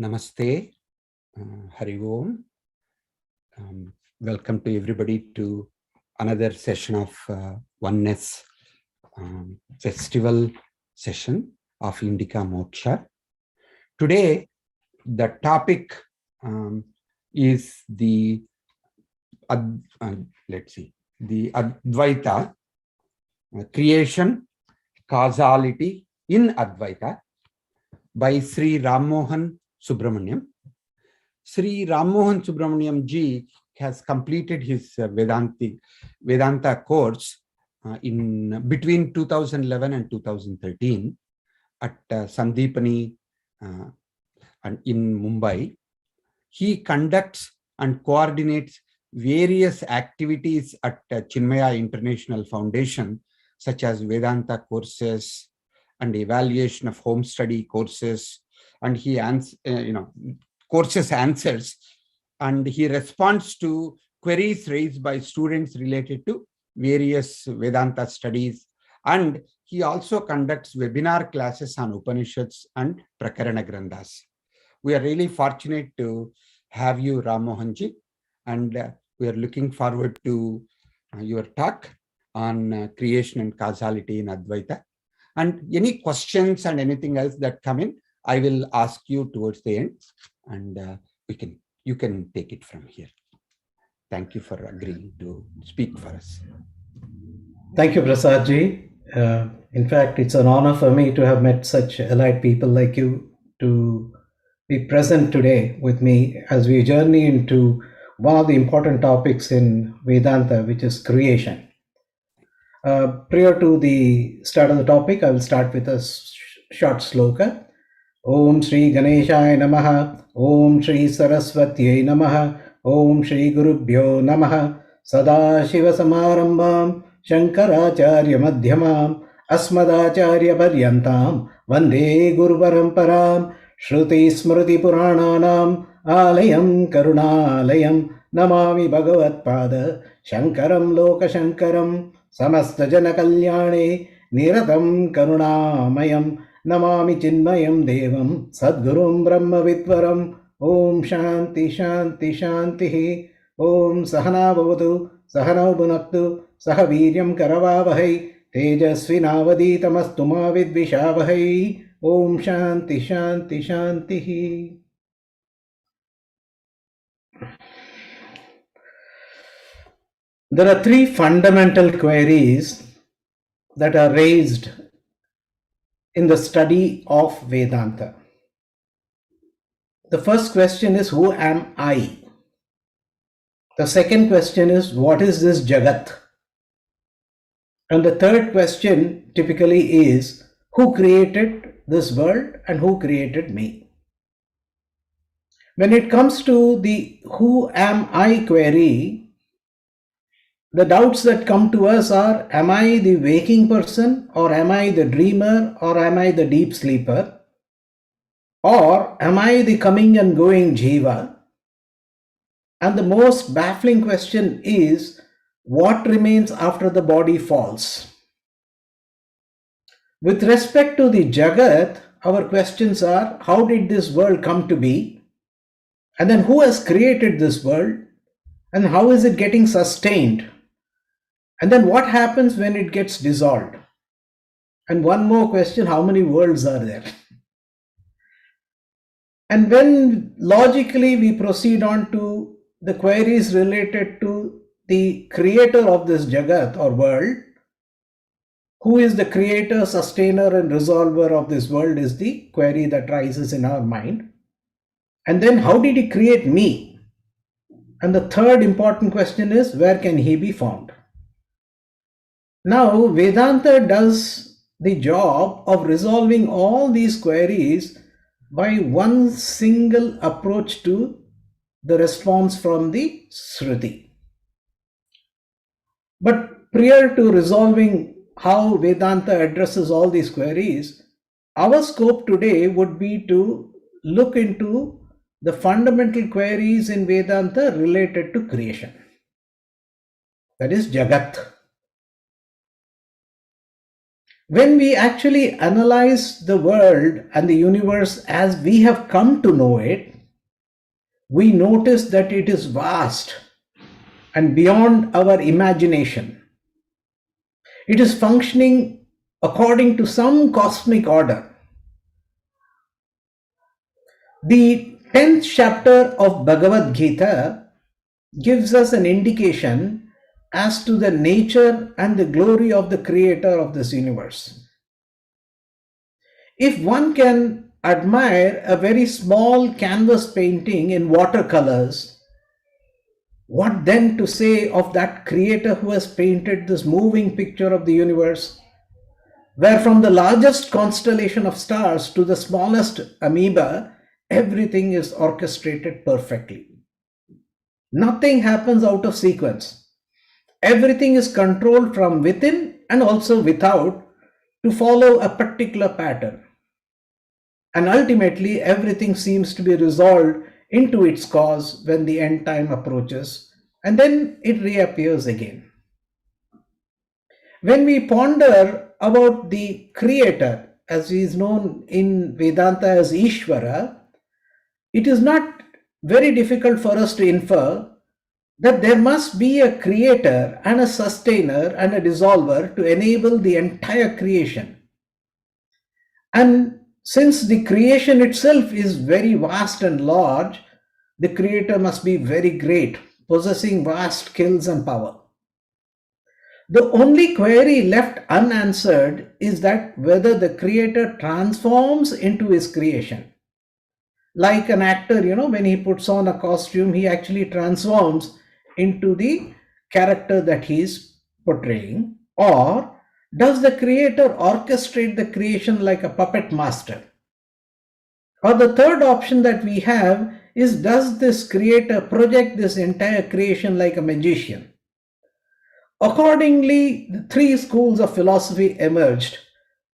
Namaste, Hari Om. Welcome to everybody to another session of Oneness Festival session of Indica Moksha. Today, the topic is the Advaita, creation, causality in Advaita by Sri Rammohan Subramaniam. Sri Rammohan Subramaniam ji has completed his Vedanta course in between 2011 and 2013 at Sandeepani and in Mumbai. He conducts and coordinates various activities at Chinmaya International Foundation, such as Vedanta courses and evaluation of home study courses, and he courses answers, and he responds to queries raised by students related to various Vedanta studies, and he also conducts webinar classes on Upanishads and Prakarana Granthas. We are really fortunate to have you, Rammohanji, and we are looking forward to your talk on creation and causality in Advaita. And any questions and anything else that come in, I will ask you towards the end, and you can take it from here. Thank you for agreeing to speak for us. Thank you, Prasadji. In fact, it's an honor for me to have met such elite people like you to be present today with me as we journey into one of the important topics in Vedanta, which is creation. Prior to the start of the topic, I will start with a short sloka. Om Shri Ganeshaya Namaha, Om Shri Saraswatyai Namaha, Om Shri Gurubhyo Namaha, Sada Shiva Samarambam, Shankaracharya Madhyamam, Asmadacharya Paryantam, Vande Guru-Paramparam, Shruti Smriti Purananam, Alayam Karunalayam, Namami Bhagavadpada, Shankaram Loka Shankaram, Samasta Jana Kalyane, Niratam Karunamayam, Namami Chinmayam Devam, Sadgurum Brahma Vitvaram, Om Shanti Shanti Shanti, Om Sahana Bhavatu, Sahana Bhunaktu, Sahaviryam Karavavahai, Tejasvinavaditamastu ma vidvishavahai, Om Shanti Shanti Shanti. There are three fundamental queries that are raised in the study of Vedanta. The first question is, who am I? The second question is, what is this Jagat? And the third question typically is, who created this world and who created me? When it comes to the who am I query, the doubts that come to us are, am I the waking person, or am I the dreamer, or am I the deep sleeper? Or am I the coming and going jiva? And the most baffling question is, what remains after the body falls? With respect to the Jagat, our questions are, how did this world come to be? And then who has created this world? And how is it getting sustained? And then what happens when it gets dissolved? And one more question, how many worlds are there? And when logically we proceed on to the queries related to the creator of this Jagat or world, who is the creator, sustainer and resolver of this world is the query that rises in our mind. And then how did he create me? And the third important question is, where can he be found? Now, Vedanta does the job of resolving all these queries by one single approach to the response from the Shruti. But prior to resolving how Vedanta addresses all these queries, our scope today would be to look into the fundamental queries in Vedanta related to creation. That is Jagat. When we actually analyze the world and the universe as we have come to know it, we notice that it is vast and beyond our imagination. It is functioning according to some cosmic order. The 10th chapter of Bhagavad Gita gives us an indication as to the nature and the glory of the creator of this universe. If one can admire a very small canvas painting in watercolors, what then to say of that creator who has painted this moving picture of the universe, where from the largest constellation of stars to the smallest amoeba, everything is orchestrated perfectly. Nothing happens out of sequence. Everything is controlled from within and also without to follow a particular pattern. And ultimately, everything seems to be resolved into its cause when the end time approaches, and then it reappears again. When we ponder about the creator, as he is known in Vedanta as Ishvara, it is not very difficult for us to infer that there must be a creator and a sustainer and a dissolver to enable the entire creation. And since the creation itself is very vast and large, the creator must be very great, possessing vast skills and power. The only query left unanswered is that whether the creator transforms into his creation. Like an actor, when he puts on a costume, he actually transforms into the character that he is portraying. Or does the creator orchestrate the creation like a puppet master? Or the third option that we have is, does this creator project this entire creation like a magician? Accordingly, the three schools of philosophy emerged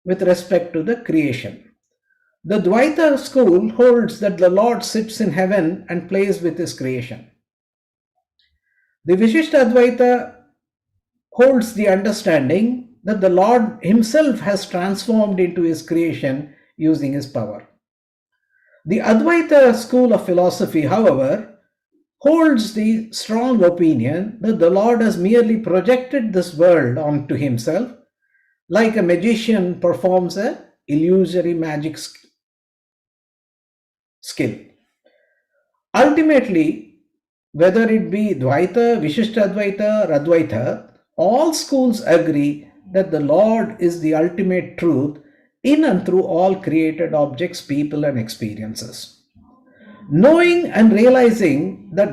with respect to the creation. The Advaita school holds that the Lord sits in heaven and plays with his creation. The Vishishta Advaita holds the understanding that the Lord himself has transformed into his creation using his power. The Advaita school of philosophy, however, holds the strong opinion that the Lord has merely projected this world onto himself, like a magician performs an illusory magic skill. Ultimately, whether it be Dvaita, Vishishta Advaita, or Advaita, all schools agree that the Lord is the ultimate truth in and through all created objects, people, and experiences. Knowing and realizing that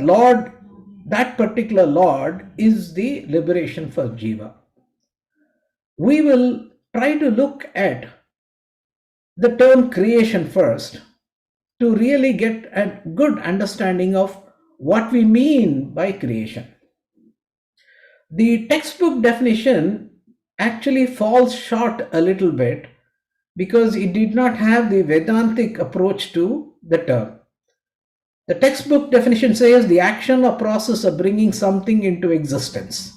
that particular Lord is the liberation for Jiva. We will try to look at the term creation first to really get a good understanding of what we mean by creation. The textbook definition actually falls short a little bit because it did not have the Vedantic approach to the term. The textbook definition says the action or process of bringing something into existence.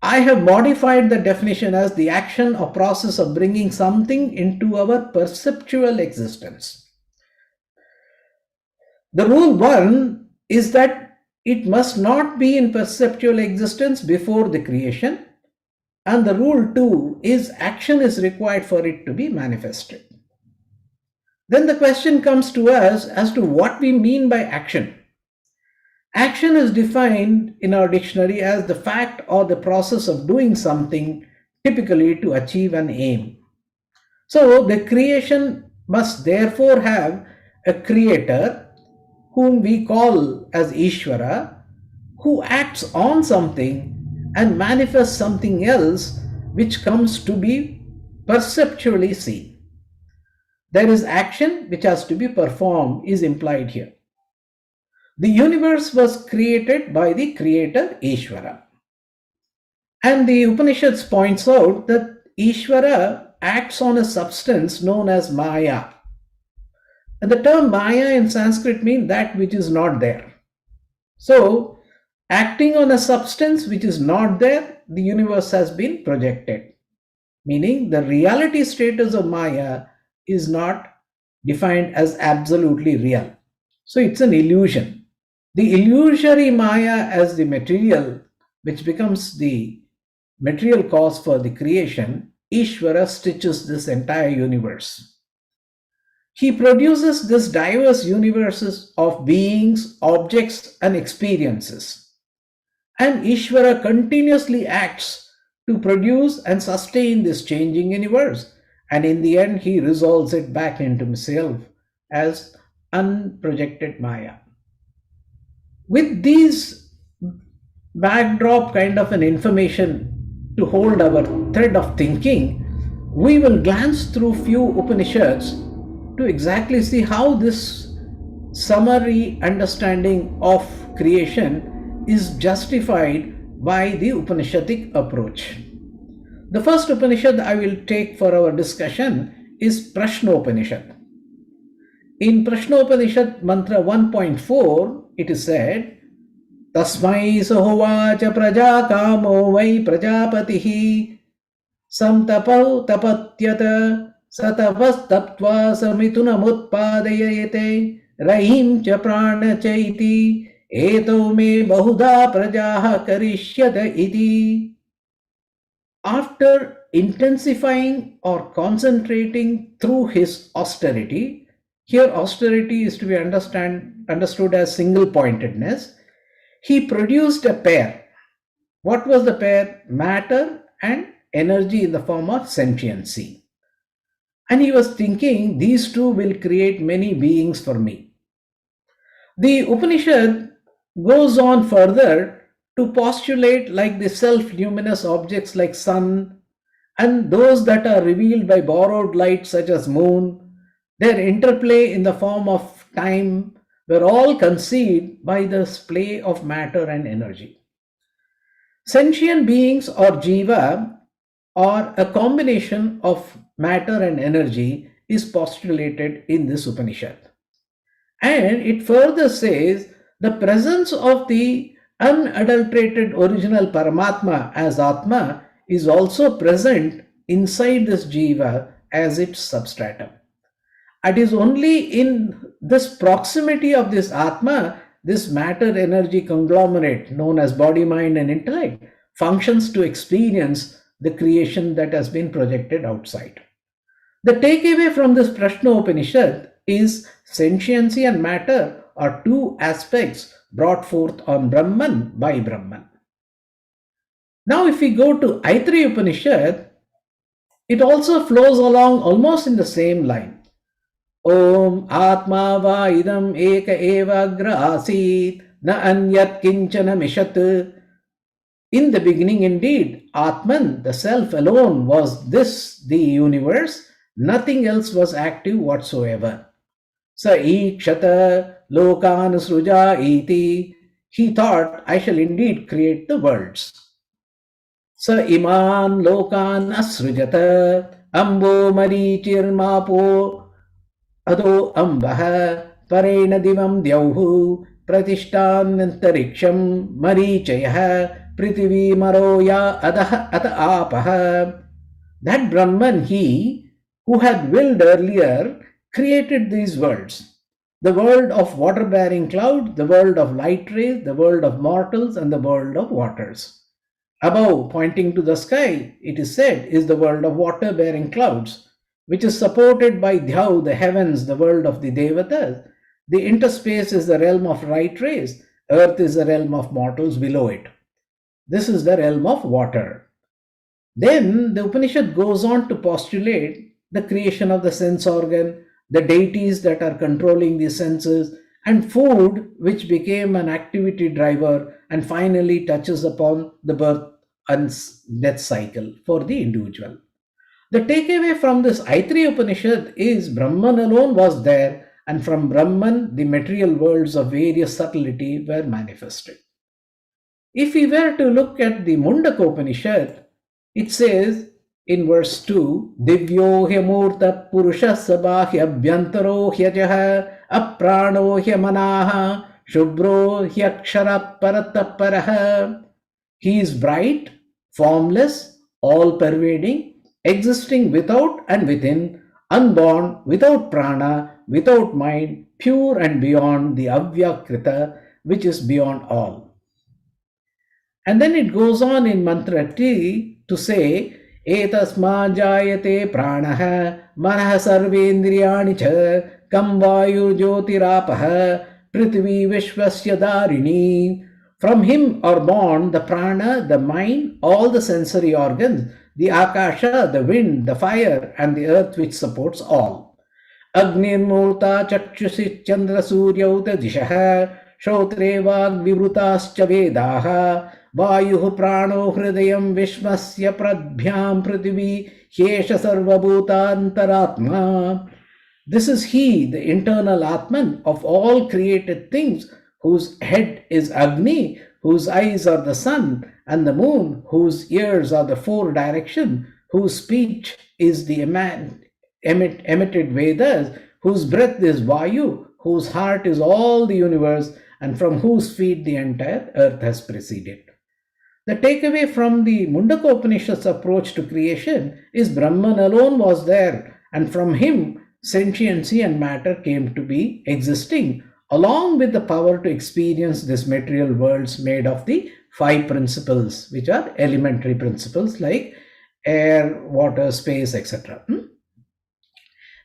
I have modified the definition as the action or process of bringing something into our perceptual existence. The rule 1 is that it must not be in perceptual existence before the creation, and the rule 2 is action is required for it to be manifested. Then the question comes to us as to what we mean by action. Action is defined in our dictionary as the fact or the process of doing something, typically to achieve an aim. So the creation must therefore have a creator, whom we call as Ishvara, who acts on something and manifests something else which comes to be perceptually seen. There is action which has to be performed is implied here. The universe was created by the creator Ishvara. And the Upanishads points out that Ishvara acts on a substance known as Maya. And the term Maya in Sanskrit means that which is not there. So, acting on a substance which is not there, the universe has been projected. meaning the reality status of Maya is not defined as absolutely real. So it's an illusion. The illusory Maya as the material, which becomes the material cause for the creation, Ishvara stitches this entire universe. He produces this diverse universes of beings, objects, and experiences. And Ishvara continuously acts to produce and sustain this changing universe. And in the end, he resolves it back into himself as unprojected Maya. With these backdrop kind of an information to hold our thread of thinking, we will glance through few Upanishads to exactly see how this summary understanding of creation is justified by the Upanishadic approach. The first Upanishad I will take for our discussion is Prashnopanishad. In Prashnopanishad mantra 1.4, it is said, Tasmai sahovacha praja kamo vai prajapatihi samtapau tapatyata satavas taptva samitunamutpadayayate rahim cha prana chaiti eto me bahuda prajaha karishyata iti. After intensifying or concentrating through his austerity, here austerity is to be understood as single-pointedness, he produced a pair. What was the pair? Matter and energy in the form of sentiency. And he was thinking, these two will create many beings for me. The Upanishad goes on further to postulate like the self-luminous objects like sun and those that are revealed by borrowed light such as moon, their interplay in the form of time were all conceived by this play of matter and energy. Sentient beings or jiva or a combination of matter and energy is postulated in this Upanishad. And it further says the presence of the unadulterated original Paramatma as Atma is also present inside this jiva as its substratum. It is only in this proximity of this Atma, this matter energy conglomerate known as body, mind, and intellect functions to experience the creation that has been projected outside. The takeaway from this Prashna Upanishad is sentiency and matter are two aspects brought forth on Brahman by Brahman. Now, if we go to Aitri Upanishad, it also flows along almost in the same line. Om Atma va idam eka eva agra asit na anyat kinchana mishat. In the beginning, indeed, Atman, the self alone, was this, the universe. Nothing else was active whatsoever. Sa ikshata lokan sruja iti. He thought, I shall indeed create the worlds. Sa iman lokan asrujata ambo marichir mapo Ado ambaha parena divam dyauhu pratishthanantariksham marichayaha prithvi maroya adaha ata apaha. That Brahman, he who had willed earlier, created these worlds. The world of water-bearing cloud, the world of light rays, the world of mortals, and the world of waters. Above, pointing to the sky, it is said, is the world of water-bearing clouds, which is supported by Dhyau, the heavens, the world of the Devatas. The interspace is the realm of light rays. Earth is the realm of mortals below it. This is the realm of water. Then the Upanishad goes on to postulate the creation of the sense organ, the deities that are controlling the senses, and food, which became an activity driver and finally touches upon the birth and death cycle for the individual. The takeaway from this Aitri Upanishad is Brahman alone was there, and from Brahman the material worlds of various subtlety were manifested. If we were to look at the Mundaka Upanishad, it says in verse 2, Divyo hyamurta purusha sabahya abhyantaro hyajaha aprano hyamanaha shubro hyakshara parataparaha. He is bright, formless, all-pervading, existing without and within, unborn, without prana, without mind, pure and beyond the Avyakrita, which is beyond all. And then it goes on in mantra T to say, Etasma jayate pranaha manah sarvendriyani cha kam vayu jyotirapaha prithvi vishvasya darini. From him are born the prana, the mind, all the sensory organs, the akasha, the wind, the fire, and the earth which supports all. Agnirmurta chakshusi chandra suryauta dishaha shautre vagvivrutascha vedaha Vayuh prano hridayam vishmasya pradbhyam prithvi hyesha sarvabhutantaratma. This is he, the internal Atman of all created things, whose head is Agni, whose eyes are the sun and the moon, whose ears are the four directions, whose speech is the emitted Vedas, whose breath is Vayu, whose heart is all the universe, and from whose feet the entire earth has proceeded. The takeaway from the Mundaka Upanishad's approach to creation is Brahman alone was there, and from him sentiency and matter came to be existing, along with the power to experience this material worlds made of the five principles, which are elementary principles like air, water, space, etc.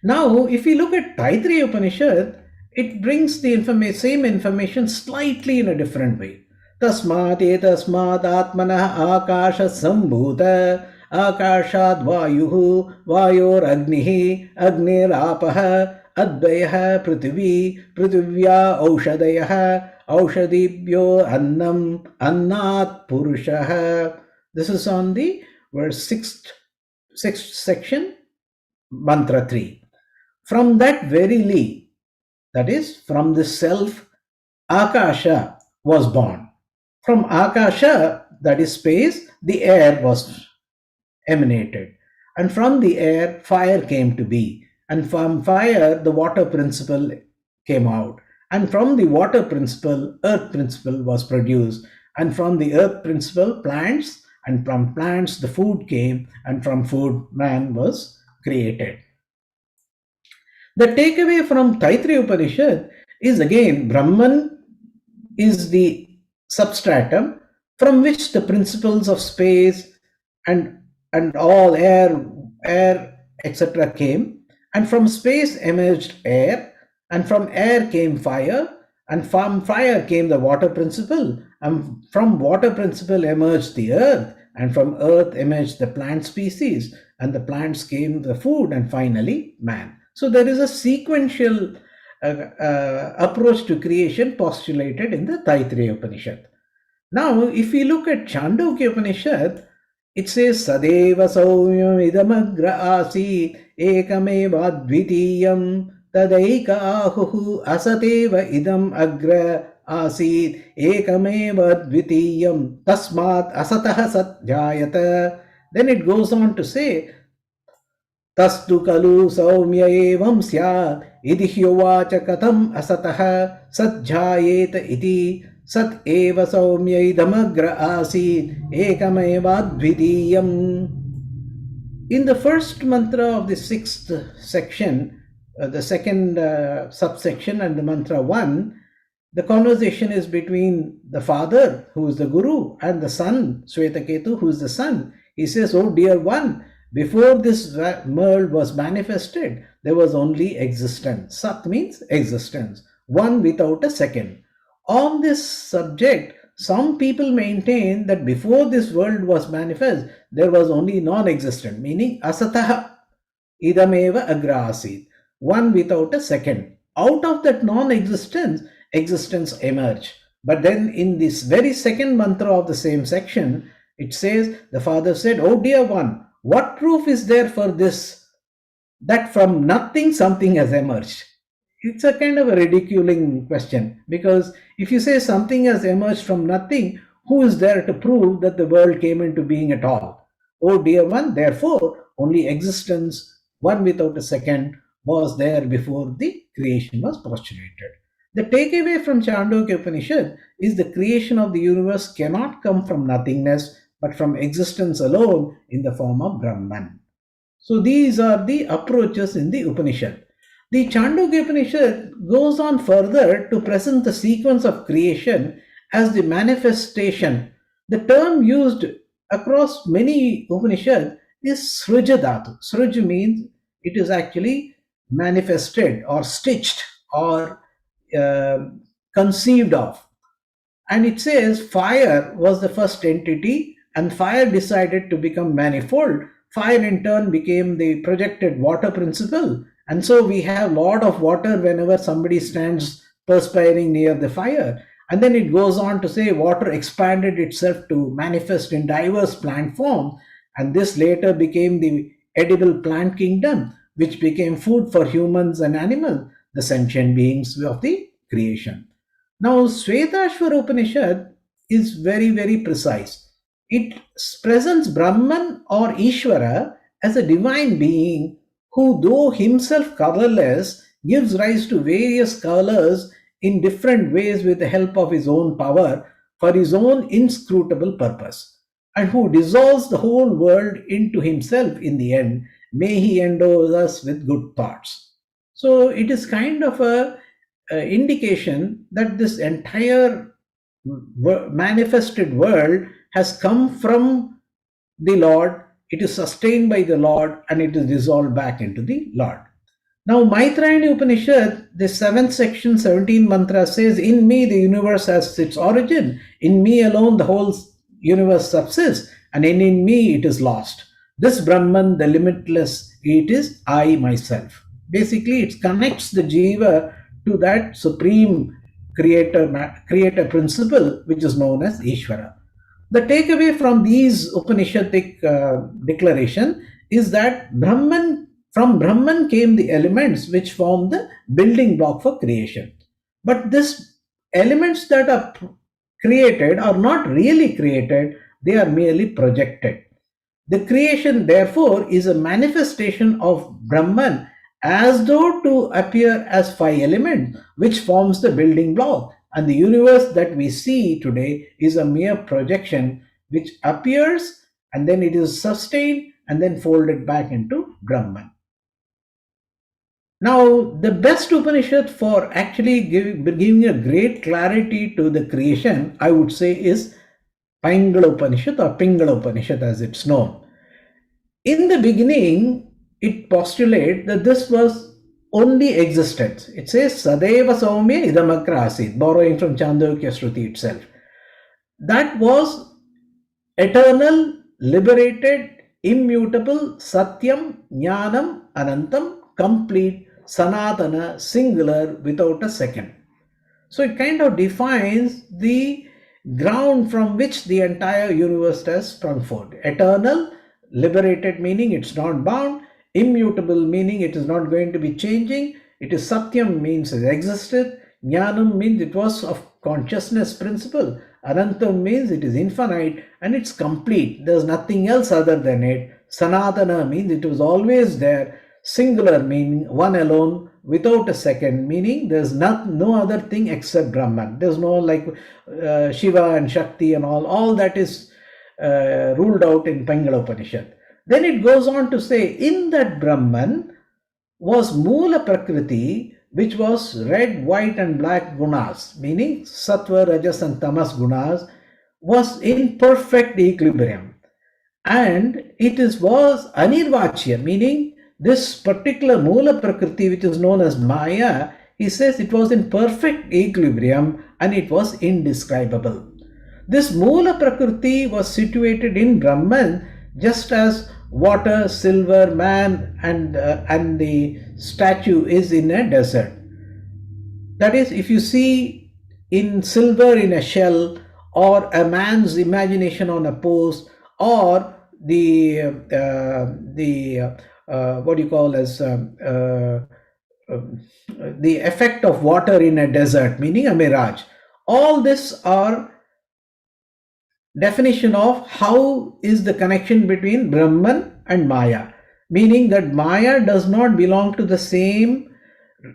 Now, if we look at Taither Upanishad, it brings the same information slightly in a different way. Tasmat etasmat atmanah akasha sambhuta akashad vayuhu vayor agnihi agnir apaha advayah prithvi prithivya aushadayah aushadibhyo annam annat purushah. This is on the verse 6th section, mantra 3. From that verily, that is, from the self, Akasha was born. From Akasha, that is space, the air was emanated. And from the air, fire came to be. And from fire, the water principle came out. And from the water principle, earth principle was produced. And from the earth principle, plants. And from plants, the food came. And from food, man was created. The takeaway from Taither Upanishad is again, Brahman is the substratum from which the principles of space and all air, etc. came, and from space emerged air, and from air came fire, and from fire came the water principle, and from water principle emerged the earth, and from earth emerged the plant species, and the plants came the food, and finally man. So there is a sequential approach to creation postulated in the Taither Upanishad. Now, if we look at Chandogya Upanishad, it says Sadeva Saumyam idamagra asi ekameva advitiyam tadaika ahuhu asateva idam agra asi ekameva advitiyam tasmat asataha satjayata. Then it goes on to say Tastu kalu saumya evam syat idhi hyovacha katham asataha satjayeta iti sat eva saumya idamagra asid ekameva advitiyam. In the first mantra of the sixth section, the second subsection, and the mantra 1, the conversation is between the father, who is the guru, and the son, Swetaketu, who is the son. He says, oh dear one, before this world was manifested, there was only existence. Sat means existence, one without a second. On this subject, some people maintain that before this world was manifest, there was only non-existent, meaning asataha idameva agra asid, one without a second. Out of that non-existence, existence emerged. But then in this very second mantra of the same section, it says, the father said, oh dear one, what proof is there for this, that from nothing something has emerged? It's a kind of a ridiculing question, because if you say something has emerged from nothing, who is there to prove that the world came into being at all? Oh dear one, therefore, only existence, one without a second, was there before the creation was postulated. The takeaway from Chandogya Upanishad is the creation of the universe cannot come from nothingness, but from existence alone in the form of Brahman. So these are the approaches in the Upanishad. The Chandogya Upanishad goes on further to present the sequence of creation as the manifestation. The term used across many Upanishads is Sruja Dhatu. Sruj means it is actually manifested or stitched or uh, conceived of. And it says fire was the first entity, and fire decided to become manifold. Fire in turn became the projected water principle, and so we have a lot of water whenever somebody stands perspiring near the fire. And then it goes on to say water expanded itself to manifest in diverse plant forms, and this later became the edible plant kingdom, which became food for humans and animals, the sentient beings of the creation. Now, Swedashwar Upanishad is very, very precise. It presents Brahman or Ishvara as a divine being who, though himself colorless, gives rise to various colors in different ways with the help of his own power for his own inscrutable purpose, and who dissolves the whole world into himself in the end. May he endow us with good thoughts. So it is kind of a indication that this entire manifested world has come from the Lord, it is sustained by the Lord, and it is dissolved back into the Lord. Now, Maitrayani Upanishad, the 7th section, 17 mantra says, "In me the universe has its origin, in me alone the whole universe subsists, and in me it is lost. This Brahman, the limitless, it is I myself." Basically, it connects the jiva to that supreme creator principle, which is known as Ishvara. The takeaway from these Upanishadic declaration is that from Brahman came the elements which form the building block for creation. But these elements that are created are not really created, they are merely projected. The creation, therefore, is a manifestation of Brahman as though to appear as 5 elements, which forms the building block. And the universe that we see today is a mere projection which appears and then it is sustained and then folded back into Brahman. Now, the best Upanishad for actually giving a great clarity to the creation, I would say, is Pingala Upanishad or Pingala Upanishad as it's known. In the beginning, it postulates that this was only existence. It says, Sadeva Saumya Idamagra Asit, borrowing from Chandogya Shruti itself. That was eternal, liberated, immutable, Satyam, Jnanam, Anantam, complete, Sanatana, singular, without a second. So it kind of defines the ground from which the entire universe has sprung forth. Eternal, liberated meaning it's not bound, immutable meaning it is not going to be changing, it is Satyam means it existed, Jnanam means it was of consciousness principle, Anantam means it is infinite and it's complete, there's nothing else other than it, Sanatana means it was always there, singular meaning one alone without a second, meaning there's no other thing except Brahman. There's no like Shiva and Shakti and all that is ruled out in Pingala Upanishad. Then it goes on to say, in that Brahman was Moola Prakriti, which was red, white and black gunas, meaning Sattva, Rajas and Tamas gunas, was in perfect equilibrium. And it was Anirvachya, meaning this particular Moola Prakriti, which is known as Maya, he says it was in perfect equilibrium and it was indescribable. This Moola Prakriti was situated in Brahman, just as water, silver, man and the statue is in a desert. That is, if you see in silver in a shell, or a man's imagination on a post, or the what you call as the effect of water in a desert, meaning a mirage. All this are definition of how is the connection between Brahman and Maya, meaning that Maya does not belong to the same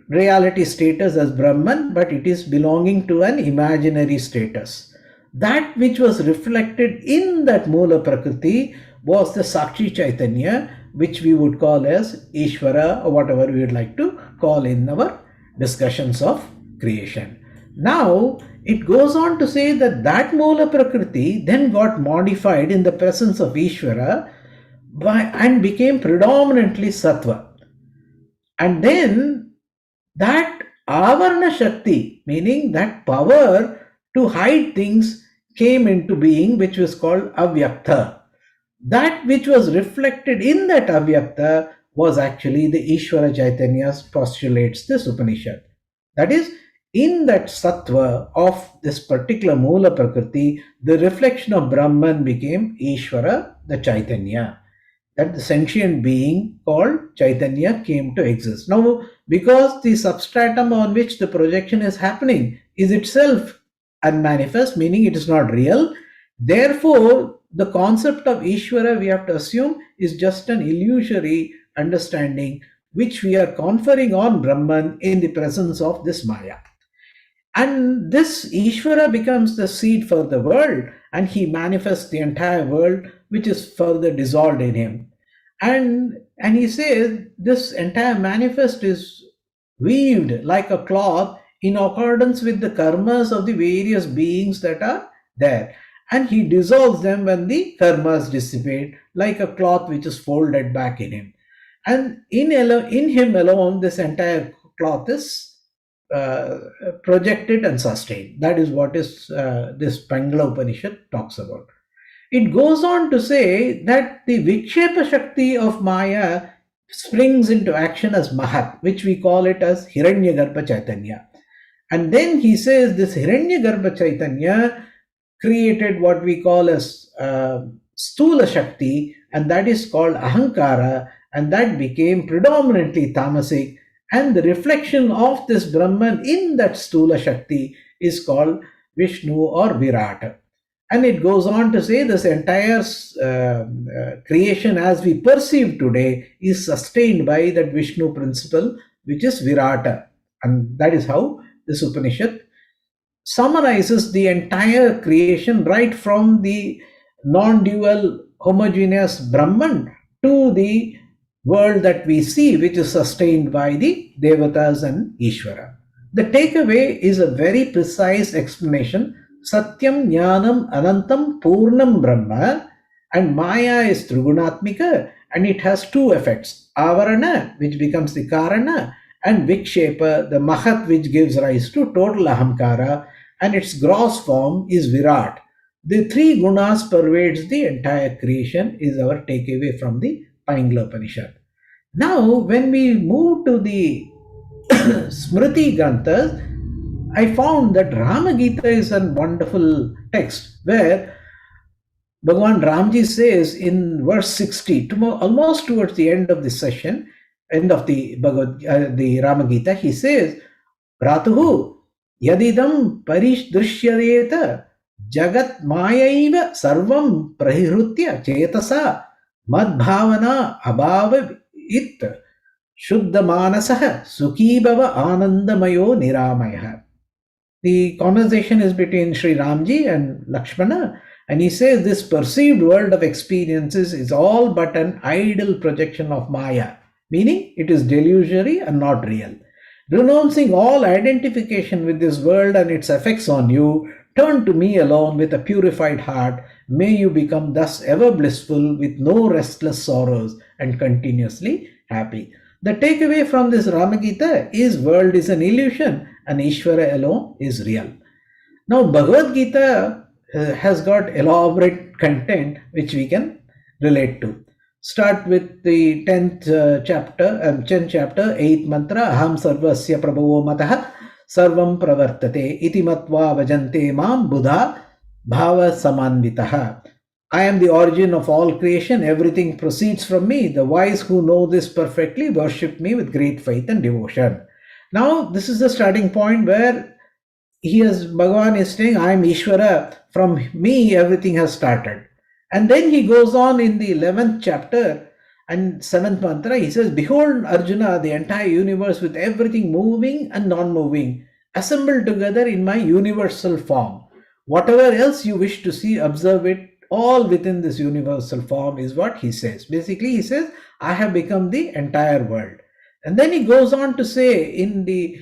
reality status as Brahman, but it is belonging to an imaginary status. That which was reflected in that Moola Prakriti was the Sakshi Chaitanya, which we would call as Ishvara, or whatever we would like to call in our discussions of creation. Now, it goes on to say that that Moola Prakriti then got modified in the presence of Ishvara and became predominantly Sattva. And then that Avarna Shakti, meaning that power to hide things, came into being, which was called Avyakta. That which was reflected in that Avyakta was actually the Ishvara Chaitanya, postulates this Upanishad. That is, in that Sattva of this particular Moola Prakriti, the reflection of Brahman became Ishvara, the Chaitanya. That the sentient being called Chaitanya came to exist. Now, because the substratum on which the projection is happening is itself unmanifest, meaning it is not real, therefore, the concept of Ishvara, we have to assume, is just an illusory understanding which we are conferring on Brahman in the presence of this Maya. And this Ishvara becomes the seed for the world, and he manifests the entire world, which is further dissolved in him. And he says this entire manifest is weaved like a cloth in accordance with the karmas of the various beings that are there. And he dissolves them when the karmas dissipate, like a cloth which is folded back in him. And in him alone, this entire cloth is projected and sustained. That is what is this Pangala Upanishad talks about. It goes on to say that the Vikshepa Shakti of Maya springs into action as Mahat, which we call it as Hiranyagarbha Chaitanya. And then he says this Hiranyagarbha Chaitanya created what we call as Stula Shakti, and that is called Ahankara, and that became predominantly tamasic. And the reflection of this Brahman in that Stula Shakti is called Vishnu or Virata. And it goes on to say this entire creation as we perceive today is sustained by that Vishnu principle, which is Virata. And that is how this Upanishad summarizes the entire creation, right from the non-dual homogeneous Brahman to the world that we see, which is sustained by the Devatas and Ishvara. The takeaway is a very precise explanation. Satyam Jnanam Anantam Purnam Brahma, and Maya is Trigunatmika, and it has two effects: Avarana, which becomes the Karana, and Vikshepa, the Mahat, which gives rise to total Ahamkara, and its gross form is Virat. The three gunas pervades the entire creation is our takeaway from the Pangala Upanishad. Now, when we move to the Smriti Granthas, I found that Ramagita is a wonderful text where Bhagavan Ramji says in verse 60, almost towards the end of the session, end of the Ramagita, he says, Pratuhu yadidam parishdrishyareta jagat mayaiva sarvam prahirutya chetasa madbhavana abhava it shuddha manasah sukhibhava anandamayo niramaya. The conversation is between Sri Ramji and Lakshmana, and he says this perceived world of experiences is all but an idle projection of Maya, meaning it is delusory and not real. Renouncing all identification with this world and its effects on you, turn to me alone with a purified heart. May you become thus ever blissful with no restless sorrows and continuously happy. The takeaway from this Ramagita is world is an illusion and Ishvara alone is real. Now Bhagavad Gita has got elaborate content which we can relate to. Start with the 10th chapter, 8th mantra, Aham sarvasya prabhavo matah sarvam pravartate iti matva vajante mam buddha bhava samanvitaha. I am the origin of all creation, everything proceeds from me. The wise who know this perfectly worship me with great faith and devotion. Now, this is the starting point where Bhagavan is saying, I am Ishvara, from me everything has started. And then he goes on in the 11th chapter and 7th mantra, he says, Behold, Arjuna, the entire universe with everything moving and non-moving, assembled together in my universal form. Whatever else you wish to see, observe it all within this universal form, is what he says. Basically, he says, I have become the entire world. And then he goes on to say in the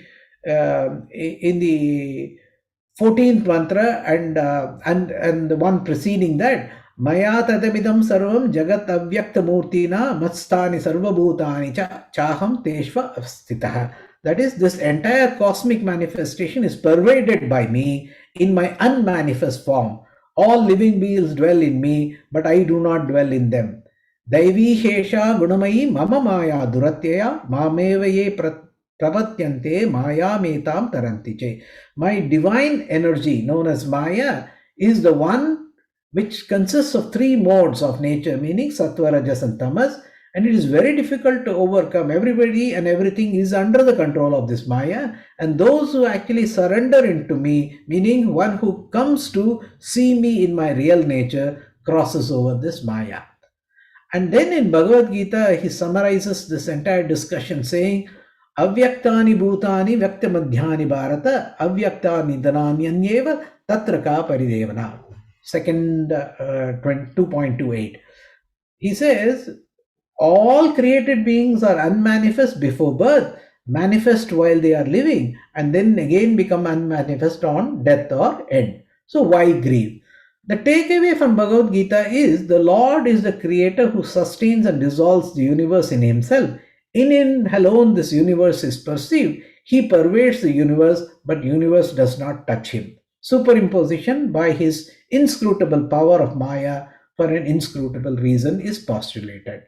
14th mantra and the one preceding that, Maya tadamidam sarvam jagat avyakta murtina matstani sarvabhutani chaham teshva avstitah. That is, this entire cosmic manifestation is pervaded by me in my unmanifest form. All living beings dwell in me, but I do not dwell in them. Daivi Shesha Gunamayi Mama Maya Duratyaya Mamevaye Pravatyante Maya Metam Tarantiche. My divine energy, known as Maya, is the one which consists of three modes of nature, meaning Sattva, Rajas, and Tamas, and it is very difficult to overcome. Everybody and everything is under the control of this Maya, and those who actually surrender into me, meaning one who comes to see me in my real nature, crosses over this Maya. And then in Bhagavad Gita, he summarizes this entire discussion saying, Avyaktani bhutani vyaktamadhyani bharata avyaktani dhananyanyeva tatraka paridevana. Second 2.28. He says, all created beings are unmanifest before birth, manifest while they are living, and then again become unmanifest on death or end. So why grieve? The takeaway from Bhagavad Gita is the Lord is the creator who sustains and dissolves the universe in himself. In him alone this universe is perceived. He pervades the universe, but universe does not touch him. Superimposition by his inscrutable power of Maya for an inscrutable reason is postulated.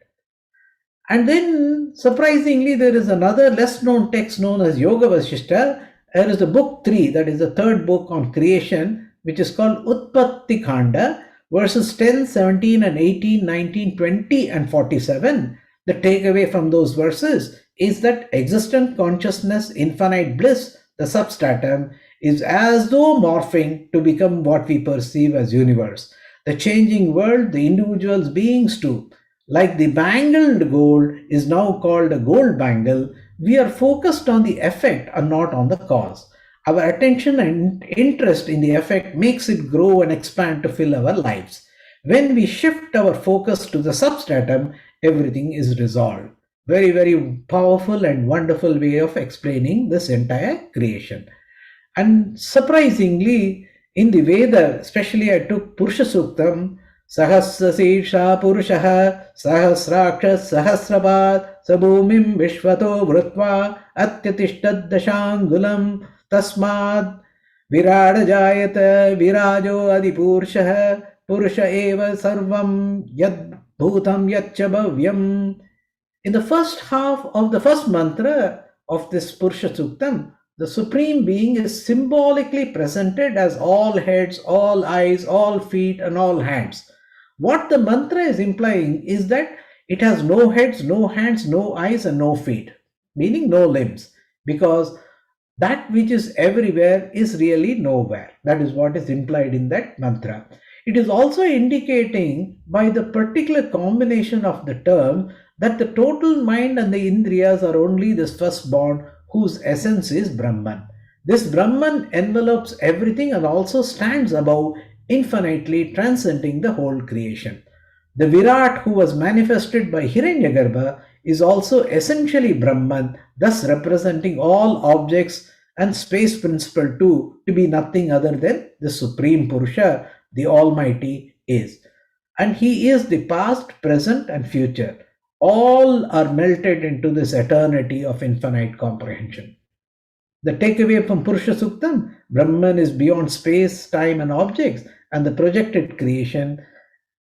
And then, surprisingly, there is another less known text known as Yoga Vasishta. There is the book 3, that is the third book on creation, which is called Utpatti Khanda, verses 10, 17, and 18, 19, 20, and 47. The takeaway from those verses is that existent consciousness, infinite bliss, the substratum, is as though morphing to become what we perceive as universe. The changing world, the individual's beings too. Like the bangled gold is now called a gold bangle, we are focused on the effect and not on the cause. Our attention and interest in the effect makes it grow and expand to fill our lives. When we shift our focus to the substratum, everything is resolved. Very, very powerful and wonderful way of explaining this entire creation. And surprisingly, in the Veda, especially I took Purusha Suktam, Sahasrasesha Purushaha Sahasrakshas Sahasrabhat Sabhumim Vishvato Vrutva Atyatishtat Dashangulam Tasmad Virada Jayata Virajo Adi Purushaha Purusha Eva Sarvam Yad Bhutam Yatcha Bhavyam. In the first half of the first mantra of this Purusha Suktam, the Supreme Being is symbolically presented as all heads, all eyes, all feet, and all hands. What the mantra is implying is that it has no heads, no hands, no eyes, and no feet, meaning no limbs, because that which is everywhere is really nowhere. That is what is implied in that mantra. It is also indicating by the particular combination of the term that the total mind and the indriyas are only this firstborn whose essence is Brahman. This Brahman envelopes everything and also stands above, infinitely transcending the whole creation. The Virat who was manifested by Hiranyagarbha is also essentially Brahman, thus representing all objects and space principle too to be nothing other than the Supreme Purusha, the Almighty is. And he is the past, present, and future. All are melted into this eternity of infinite comprehension. The takeaway from Purusha Suktam, Brahman is beyond space, time, and objects, and the projected creation,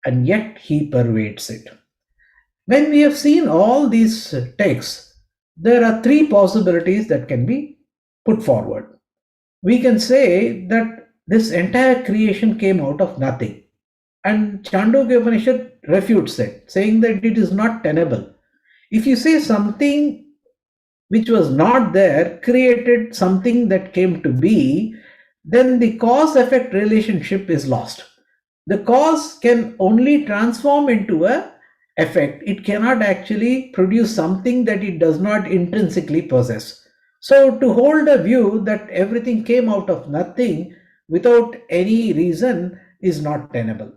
and yet he pervades it. When we have seen all these texts, there are three possibilities that can be put forward. We can say that this entire creation came out of nothing. And Chandogya Upanishad refutes it, saying that it is not tenable. If you say something which was not there created something that came to be, then the cause-effect relationship is lost. The cause can only transform into an effect. It cannot actually produce something that it does not intrinsically possess. So to hold a view that everything came out of nothing without any reason is not tenable.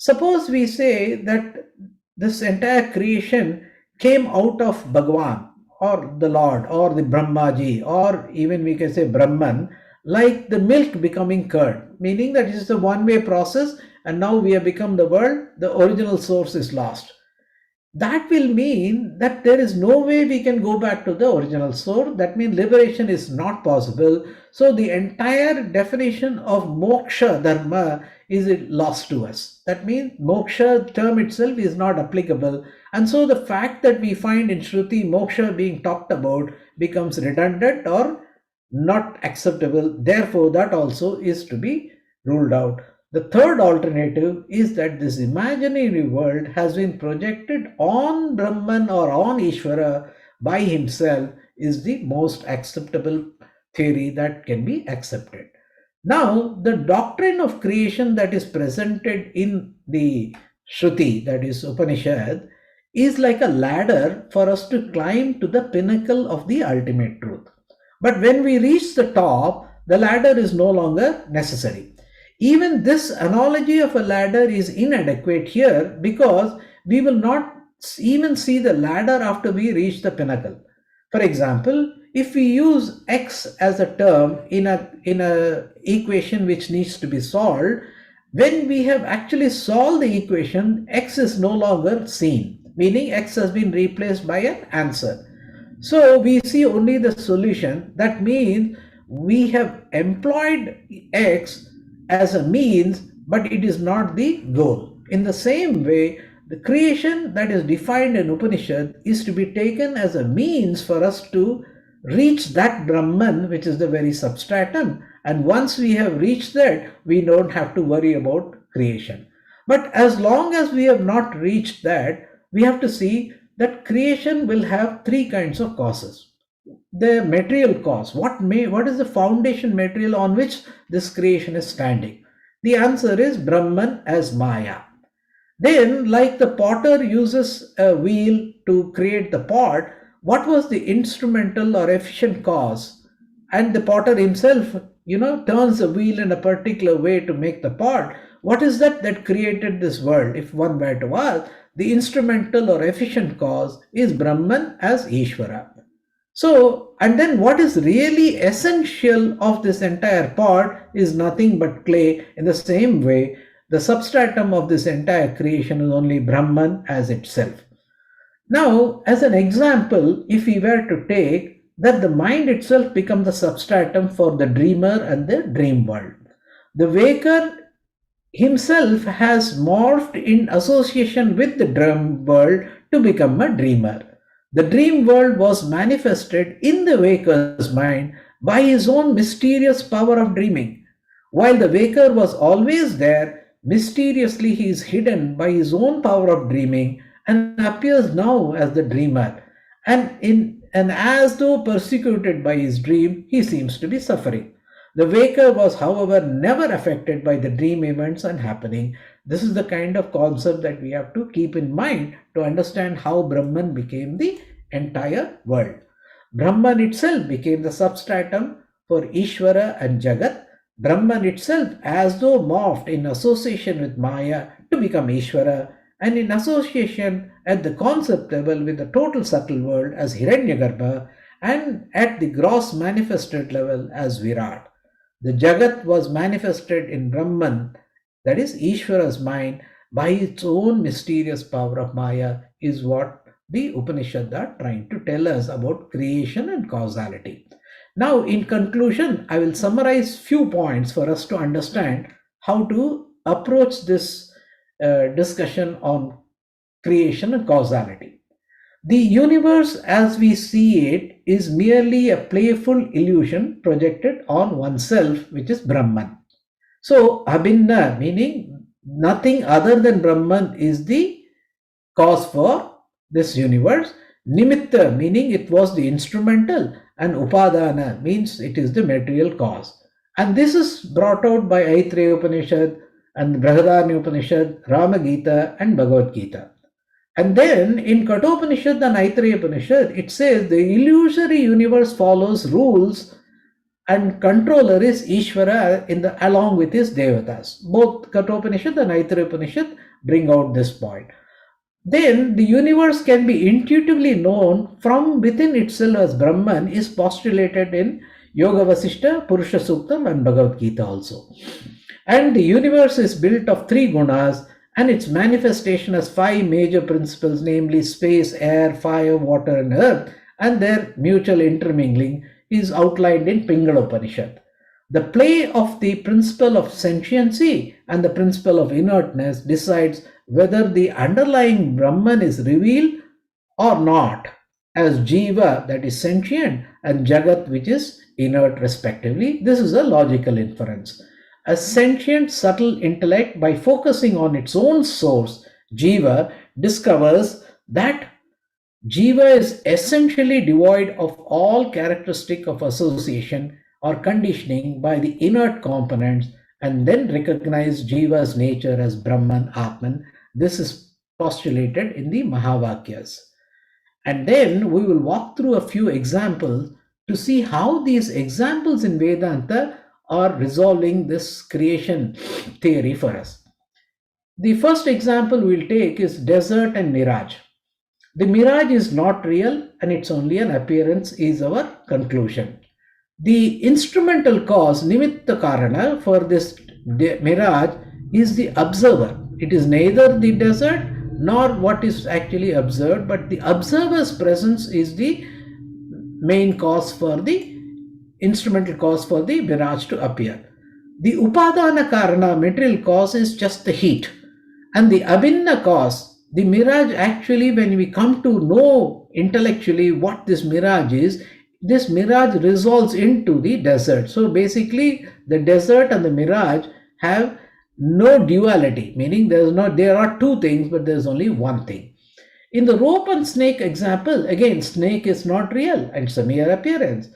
Suppose we say that this entire creation came out of Bhagavan or the Lord or the Brahmaji, or even we can say Brahman, like the milk becoming curd, meaning that it is a one-way process and now we have become the world, the original source is lost. That will mean that there is no way we can go back to the original source. That means liberation is not possible. So the entire definition of moksha dharma is lost to us. That means moksha term itself is not applicable. And so the fact that we find in Shruti moksha being talked about becomes redundant or not acceptable. Therefore, that also is to be ruled out. The third alternative is that this imaginary world has been projected on Brahman or on Ishvara by himself is the most acceptable theory that can be accepted. Now, the doctrine of creation that is presented in the Shruti, that is Upanishad, is like a ladder for us to climb to the pinnacle of the ultimate truth. But when we reach the top, the ladder is no longer necessary. Even this analogy of a ladder is inadequate here because we will not even see the ladder after we reach the pinnacle. For example, if we use x as a term in a equation which needs to be solved, when we have actually solved the equation, x is no longer seen, meaning x has been replaced by an answer. So we see only the solution. That means we have employed x as a means, but it is not the goal. In the same way, the creation that is defined in Upanishad is to be taken as a means for us to reach that Brahman, which is the very substratum. And once we have reached that, we don't have to worry about creation. But as long as we have not reached that, we have to see that creation will have three kinds of causes. The material cause, what is the foundation material on which this creation is standing? The answer is Brahman as Maya. Then, like the potter uses a wheel to create the pot, what was the instrumental or efficient cause? And the potter himself, turns the wheel in a particular way to make the pot. What is that created this world? If one were to ask, the instrumental or efficient cause is Brahman as Ishvara. So, and then what is really essential of this entire pot is nothing but clay. In the same way, the substratum of this entire creation is only Brahman as itself. Now, as an example, if we were to take that the mind itself becomes the substratum for the dreamer and the dream world. The waker himself has morphed in association with the dream world to become a dreamer. The dream world was manifested in the waker's mind by his own mysterious power of dreaming. While the waker was always there, mysteriously he is hidden by his own power of dreaming and appears now as the dreamer. And as though persecuted by his dream, he seems to be suffering. The waker was, however, never affected by the dream events and happening. This is the kind of concept that we have to keep in mind to understand how Brahman became the entire world. Brahman itself became the substratum for Ishvara and Jagat. Brahman itself as though morphed in association with Maya to become Ishvara, and in association at the concept level with the total subtle world as Hiranyagarbha, and at the gross manifested level as Virat. The Jagat was manifested in Brahman, that is Ishvara's mind, by its own mysterious power of Maya, is what the Upanishads are trying to tell us about creation and causality. Now, in conclusion, I will summarize few points for us to understand how to approach this discussion on creation and causality. The universe as we see it is merely a playful illusion projected on oneself, which is Brahman. So, Abhinna, meaning nothing other than Brahman, is the cause for this universe. Nimitta, meaning it was the instrumental, and Upadana means it is the material cause. And this is brought out by Aitreya Upanishad and Brihadaranya Upanishad, Rama Gita and Bhagavad Gita. And then in Kathopanishad and Aitreya Upanishad, it says the illusory universe follows rules and controller is Ishvara along with his Devatas. Both Kathopanishad and Taither Upanishad bring out this point. Then the universe can be intuitively known from within itself as Brahman is postulated in Yoga Vasishta, Purusha Suktam and Bhagavad Gita also. And the universe is built of three gunas and its manifestation as five major principles, namely space, air, fire, water and earth, and their mutual intermingling is outlined in Pingala Upanishad. The play of the principle of sentiency and the principle of inertness decides whether the underlying Brahman is revealed or not as Jiva, that is sentient, and Jagat, which is inert respectively. This is a logical inference. A sentient subtle intellect, by focusing on its own source, Jiva, discovers that Jiva is essentially devoid of all characteristic of association or conditioning by the inert components, and then recognize Jiva's nature as Brahman, Atman. This is postulated in the Mahavakyas. And then we will walk through a few examples to see how these examples in Vedanta are resolving this creation theory for us. The first example we'll take is desert and mirage. The mirage is not real and it's only an appearance is our conclusion. The instrumental cause, nimitta karana, for this mirage is the observer. It is neither the desert nor what is actually observed, but the observer's presence is the main cause for the instrumental cause for the mirage to appear. The upadana karana, material cause, is just the heat, and the abhinna cause, the mirage, actually when we come to know intellectually what this mirage is, this mirage resolves into the desert. So basically the desert and the mirage have no duality, meaning there are two things but there's only one thing. In the rope and snake example, again snake is not real and it's a mere appearance.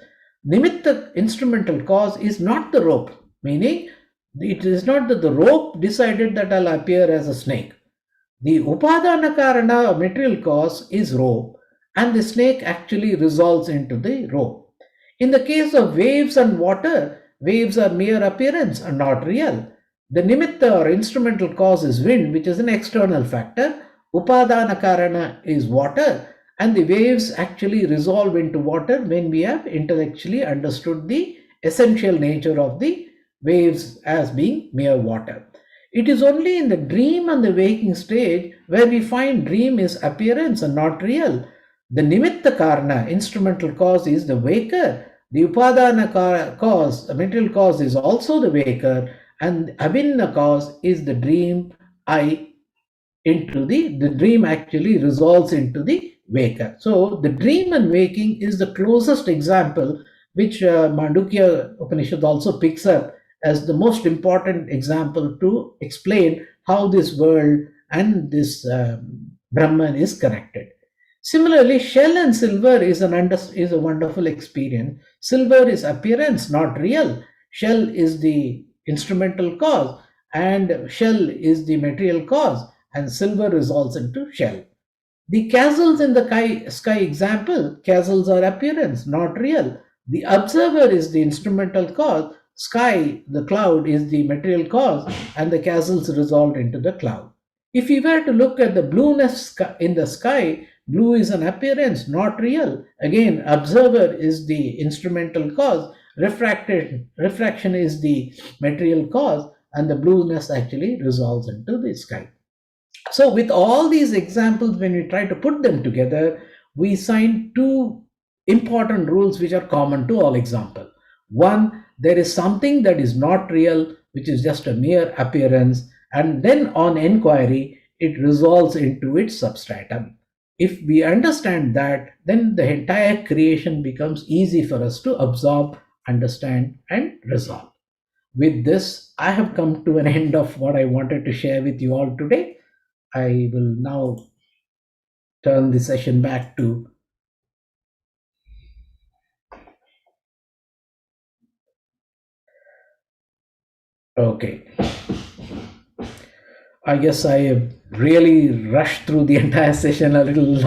Nimitta, instrumental cause, is not the rope, meaning it is not that the rope decided that I'll appear as a snake. The upadana karana, material cause, is rope, and the snake actually resolves into the rope. In the case of waves and water, waves are mere appearance and not real. The nimitta or instrumental cause is wind, which is an external factor. Upadana karana is water, and the waves actually resolve into water when we have intellectually understood the essential nature of the waves as being mere water. It is only in the dream and the waking stage where we find dream is appearance and not real. The nimitta karana, instrumental cause, is the waker. The upadana cause, the material cause, is also the waker, and abhinna cause is the dream. The dream actually resolves into the waker. So the dream and waking is the closest example, which Mandukya Upanishad also picks up as the most important example to explain how this world and this Brahman is connected. Similarly, shell and silver is a wonderful experience. Silver is appearance, not real. Shell is the instrumental cause, and shell is the material cause, and silver resolves into shell. The castles in the sky example, castles are appearance, not real. The observer is the instrumental cause, sky, the cloud, is the material cause, and the castles resolved into the cloud. If you were to look at the blueness in the sky, blue is an appearance, not real. Again, observer is the instrumental cause, refraction is the material cause, and the blueness actually resolves into the sky. So with all these examples, when we try to put them together, we find two important rules which are common to all examples. One, there is something that is not real, which is just a mere appearance, and then on inquiry, it resolves into its substratum. If we understand that, then the entire creation becomes easy for us to absorb, understand, and resolve. With this, I have come to an end of what I wanted to share with you all today. I will now turn the session back to okay. I guess I have really rushed through the entire session a little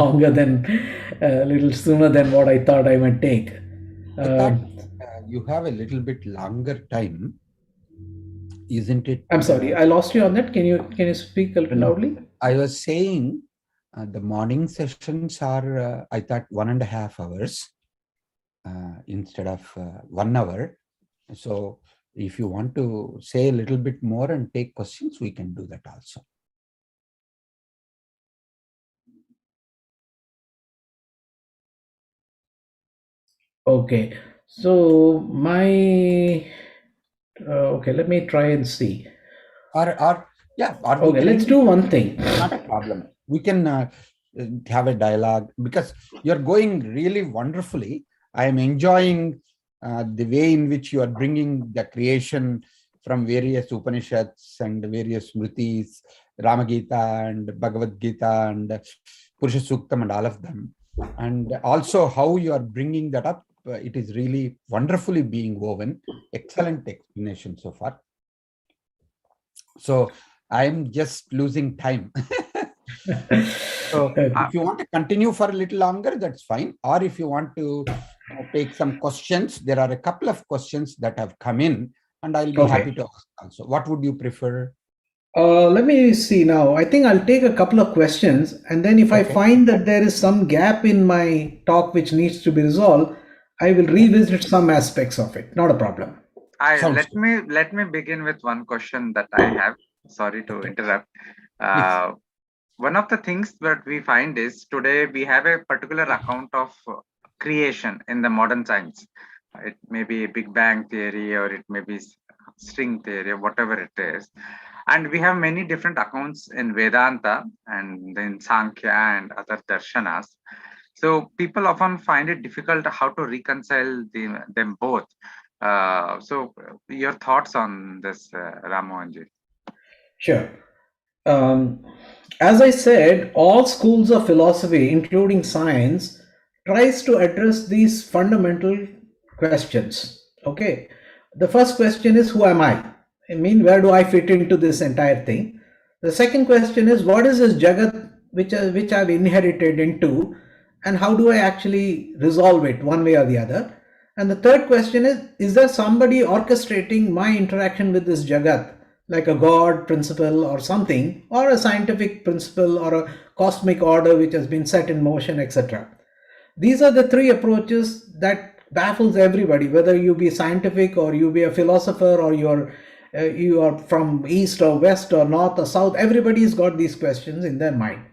sooner than what I thought I might take. I thought you have a little bit longer time, isn't it? I'm sorry, I lost you on that. Can you speak a little loudly? I was saying the morning sessions are, I thought, 1.5 hours instead of 1 hour. So if you want to say a little bit more and take questions, we can do that also. Okay, so okay, let me try and see. Okay, let's do one thing. Not a problem. We can have a dialogue because you're going really wonderfully. I am enjoying the way in which you are bringing the creation from various Upanishads and various Smritis, Ramagita and Bhagavad Gita and Purusha Suktam and all of them. And also how you are bringing that up. It is really wonderfully being woven. Excellent explanation so far. So I'm just losing time. So if you want to continue for a little longer, that's fine. Or if you want to take some questions, there are a couple of questions that have come in and I'll be happy to ask also. What would you prefer? Let me see now. I think I'll take a couple of questions, and then if I find that there is some gap in my talk which needs to be resolved, I will revisit some aspects of it. Not a problem. Let me begin with one question that I have. Sorry to interrupt. One of the things that we find is today we have a particular account of creation in the modern science. It may be a Big Bang theory, or it may be string theory, or whatever it is. And we have many different accounts in Vedanta and in Sankhya and other darshanas. So people often find it difficult how to reconcile them both. So your thoughts on this, Rammohanji? Sure. As I said, all schools of philosophy, including science, tries to address these fundamental questions. Okay. The first question is, who am I? I mean, where do I fit into this entire thing? The second question is, what is this Jagat which I've inherited into, and how do I actually resolve it one way or the other? And the third question is there somebody orchestrating my interaction with this Jagat, like a God principle or something, or a scientific principle or a cosmic order which has been set in motion, etc. These are the three approaches that baffles everybody, whether you be scientific or you be a philosopher or you are from east or west or north or south. Everybody's got these questions in their mind.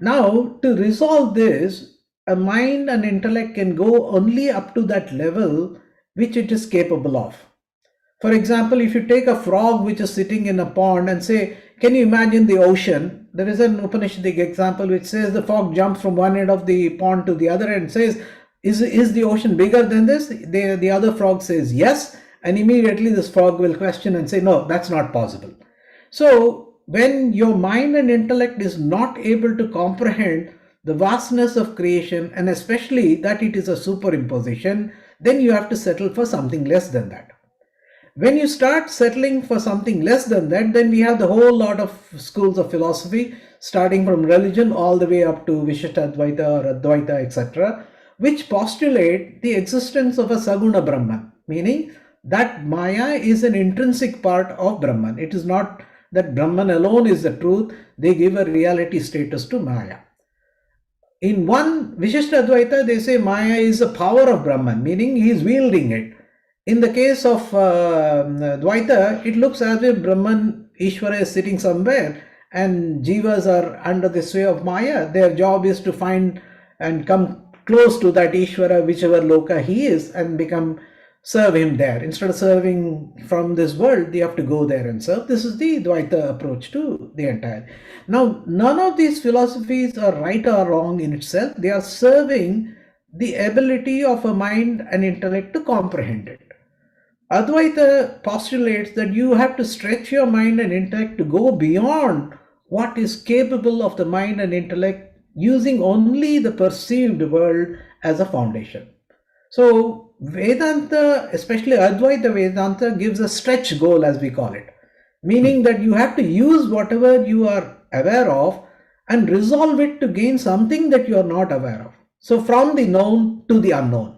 Now, to resolve this, a mind and intellect can go only up to that level which it is capable of. For example, if you take a frog which is sitting in a pond and say, can you imagine the ocean? There is an Upanishadic example which says the frog jumps from one end of the pond to the other and says, is the ocean bigger than this? The other frog says yes, and immediately this frog will question and say, no, that's not possible. So when your mind and intellect is not able to comprehend the vastness of creation, and especially that it is a superimposition, then you have to settle for something less than that. When you start settling for something less than that, then we have the whole lot of schools of philosophy, starting from religion all the way up to Vishishta Advaita or Advaita, etc., which postulate the existence of a Saguna Brahman, meaning that Maya is an intrinsic part of Brahman. It is not that Brahman alone is the truth. They give a reality status to Maya. In one Vishishta Advaita, they say Maya is a power of Brahman, meaning he is wielding it. In the case of Advaita, it looks as if Brahman, Ishvara is sitting somewhere and Jivas are under the sway of Maya. Their job is to find and come close to that Ishvara, whichever loka he is, and serve him there. Instead of serving from this world, they have to go there and serve. This is the Advaita approach to the entire. Now, none of these philosophies are right or wrong in itself. They are serving the ability of a mind and intellect to comprehend it. Advaita postulates that you have to stretch your mind and intellect to go beyond what is capable of the mind and intellect, using only the perceived world as a foundation. So Vedanta, especially Advaita Vedanta, gives a stretch goal, as we call it, meaning that you have to use whatever you are aware of and resolve it to gain something that you are not aware of. So from the known to the unknown.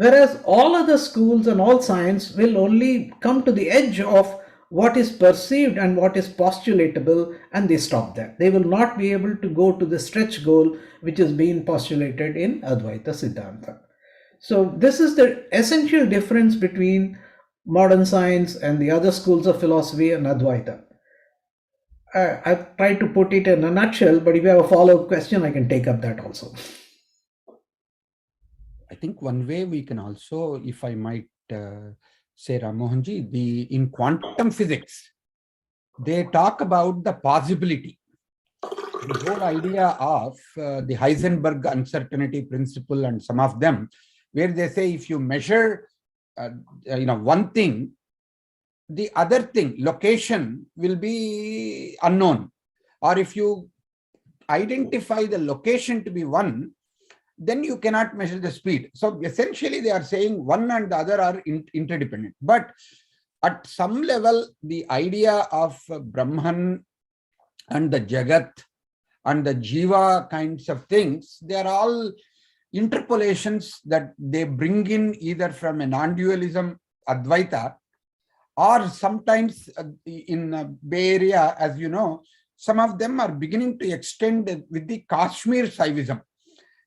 Whereas all other schools and all science will only come to the edge of what is perceived and what is postulatable, and they stop there. They will not be able to go to the stretch goal which is being postulated in Advaita Siddhanta. So this is the essential difference between modern science and the other schools of philosophy and Advaita. I've tried to put it in a nutshell, but if you have a follow-up question, I can take up that also. I think one way we can also, if I might say, Rammohanji, in quantum physics, they talk about the possibility. The whole idea of the Heisenberg uncertainty principle and some of them, where they say if you measure one thing, the other thing, location, will be unknown. Or if you identify the location to be one, then you cannot measure the speed. So essentially they are saying one and the other are interdependent. But at some level, the idea of Brahman and the Jagat and the Jiva kinds of things, they are all interpolations that they bring in either from a non-dualism Advaita, or sometimes in Bay Area, as you know, some of them are beginning to extend with the Kashmir Saivism,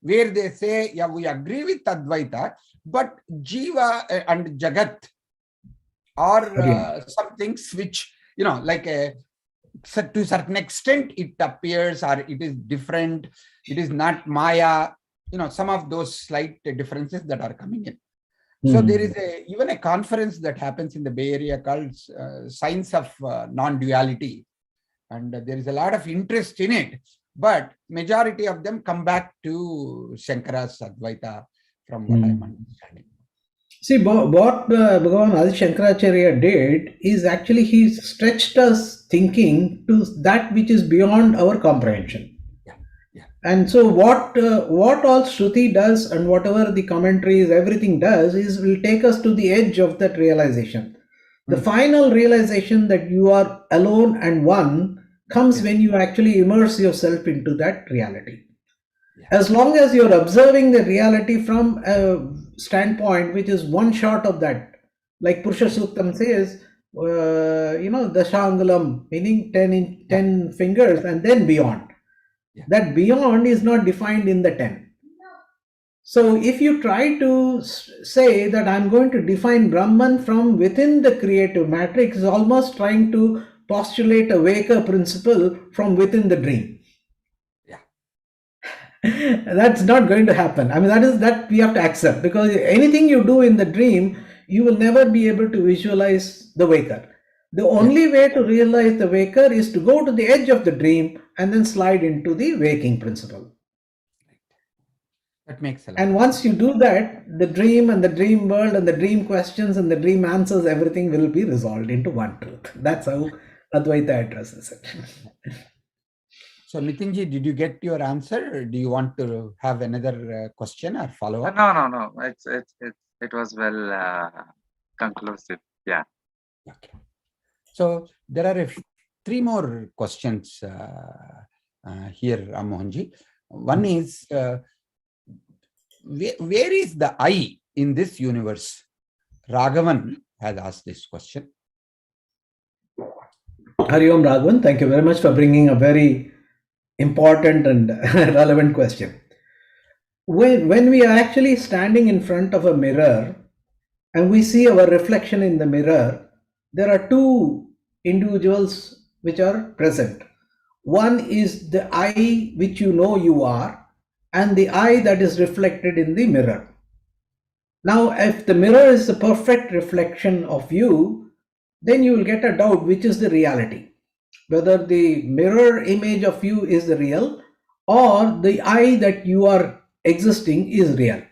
where they say, yeah, we agree with Advaita, but Jiva and Jagat are some things which, like to a certain extent, it appears or it is different. It is not Maya, some of those slight differences that are coming in. So there is even a conference that happens in the Bay Area called Science of Non-Duality. And there is a lot of interest in it. But majority of them come back to Shankara's Advaita from what I'm understanding. See, what Bhagavan Adi Shankaracharya did is actually he stretched us thinking to that which is beyond our comprehension. And so what all Shruti does and whatever the commentaries, everything does is will take us to the edge of that realization. The final realization that you are alone and one comes when you actually immerse yourself into that reality. As long as you're observing the reality from a standpoint which is one shot of that, like Purusha Suktam says, Dashangalam, meaning 10 fingers and then beyond. That beyond is not defined in the 10. So if you try to say that I'm going to define Brahman from within the creative matrix, is almost trying to postulate a waker principle from within the dream. That's not going to happen. I mean, that we have to accept, because anything you do in the dream, you will never be able to visualize the waker. The only way to realize the waker is to go to the edge of the dream and then slide into the waking principle. That makes sense. And once you do that, the dream and the dream world and the dream questions and the dream answers, everything will be resolved into one truth. That's how Advaita addresses it. So Nitinji, did you get your answer, or do you want to have another question or follow up? No. It was well conclusive. Yeah. Okay. So there are three more questions here, Rammohanji. One is, where is the I in this universe? Raghavan has asked this question. Hari Om Raghavan, thank you very much for bringing a very important and relevant question. When we are actually standing in front of a mirror and we see our reflection in the mirror, there are two individuals which are present. One is the I which you know you are, and the I that is reflected in the mirror. Now, if the mirror is the perfect reflection of you, then you will get a doubt which is the reality. Whether the mirror image of you is the real or the I that you are existing is real.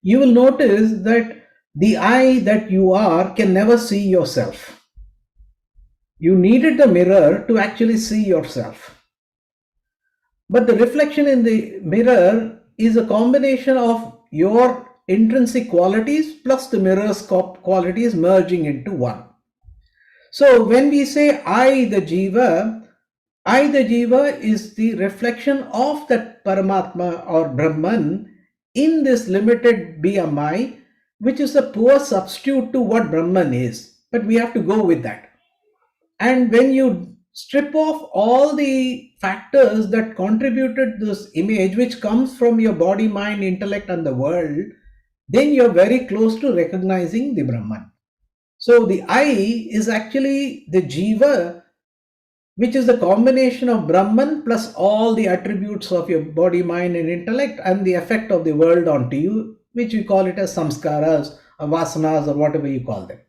You will notice that the I that you are can never see yourself. You needed the mirror to actually see yourself. But the reflection in the mirror is a combination of your intrinsic qualities plus the mirror's qualities merging into one. So when we say I the Jiva is the reflection of that Paramatma or Brahman in this limited BMI, which is a poor substitute to what Brahman is. But we have to go with that. And when you strip off all the factors that contributed this image, which comes from your body, mind, intellect, and the world, then you're very close to recognizing the Brahman. So the I is actually the Jiva, which is the combination of Brahman plus all the attributes of your body, mind, and intellect, and the effect of the world onto you, which we call it as samskaras or vasanas or whatever you call them.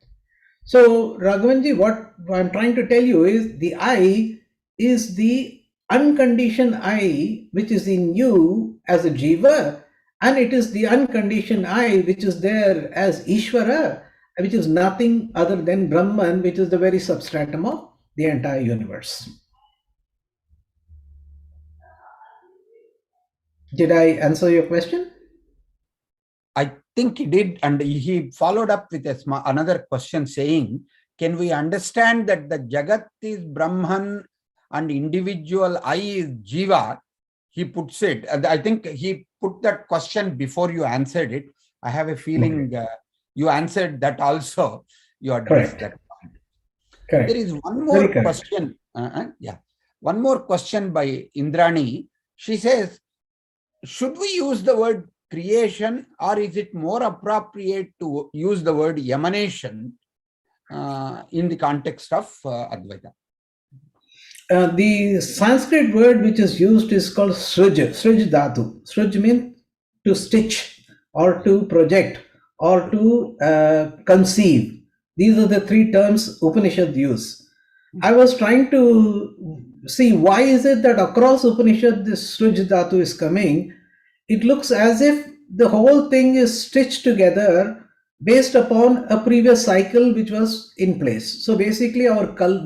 So, Raghavanji, what I'm trying to tell you is the I is the unconditioned I which is in you as a Jiva, and it is the unconditioned I which is there as Ishvara, which is nothing other than Brahman, which is the very substratum of the entire universe. Did I answer your question? I think he did, and he followed up with another question saying, can we understand that the Jagat is Brahman and individual I is Jiva? He puts it, and I think he put that question before you answered it. I have a feeling you answered that also. You addressed that point. Correct. There is one more question. One more question by Indrani. She says, should we use the word creation, or is it more appropriate to use the word emanation in the context of Advaita? The Sanskrit word which is used is called sruj, sruj dhatu. Sruj means to stitch or to project or to conceive. These are the three terms Upanishad use. I was trying to see why is it that across Upanishad this sruj dhatu is coming. It looks as if the whole thing is stitched together based upon a previous cycle which was in place. So basically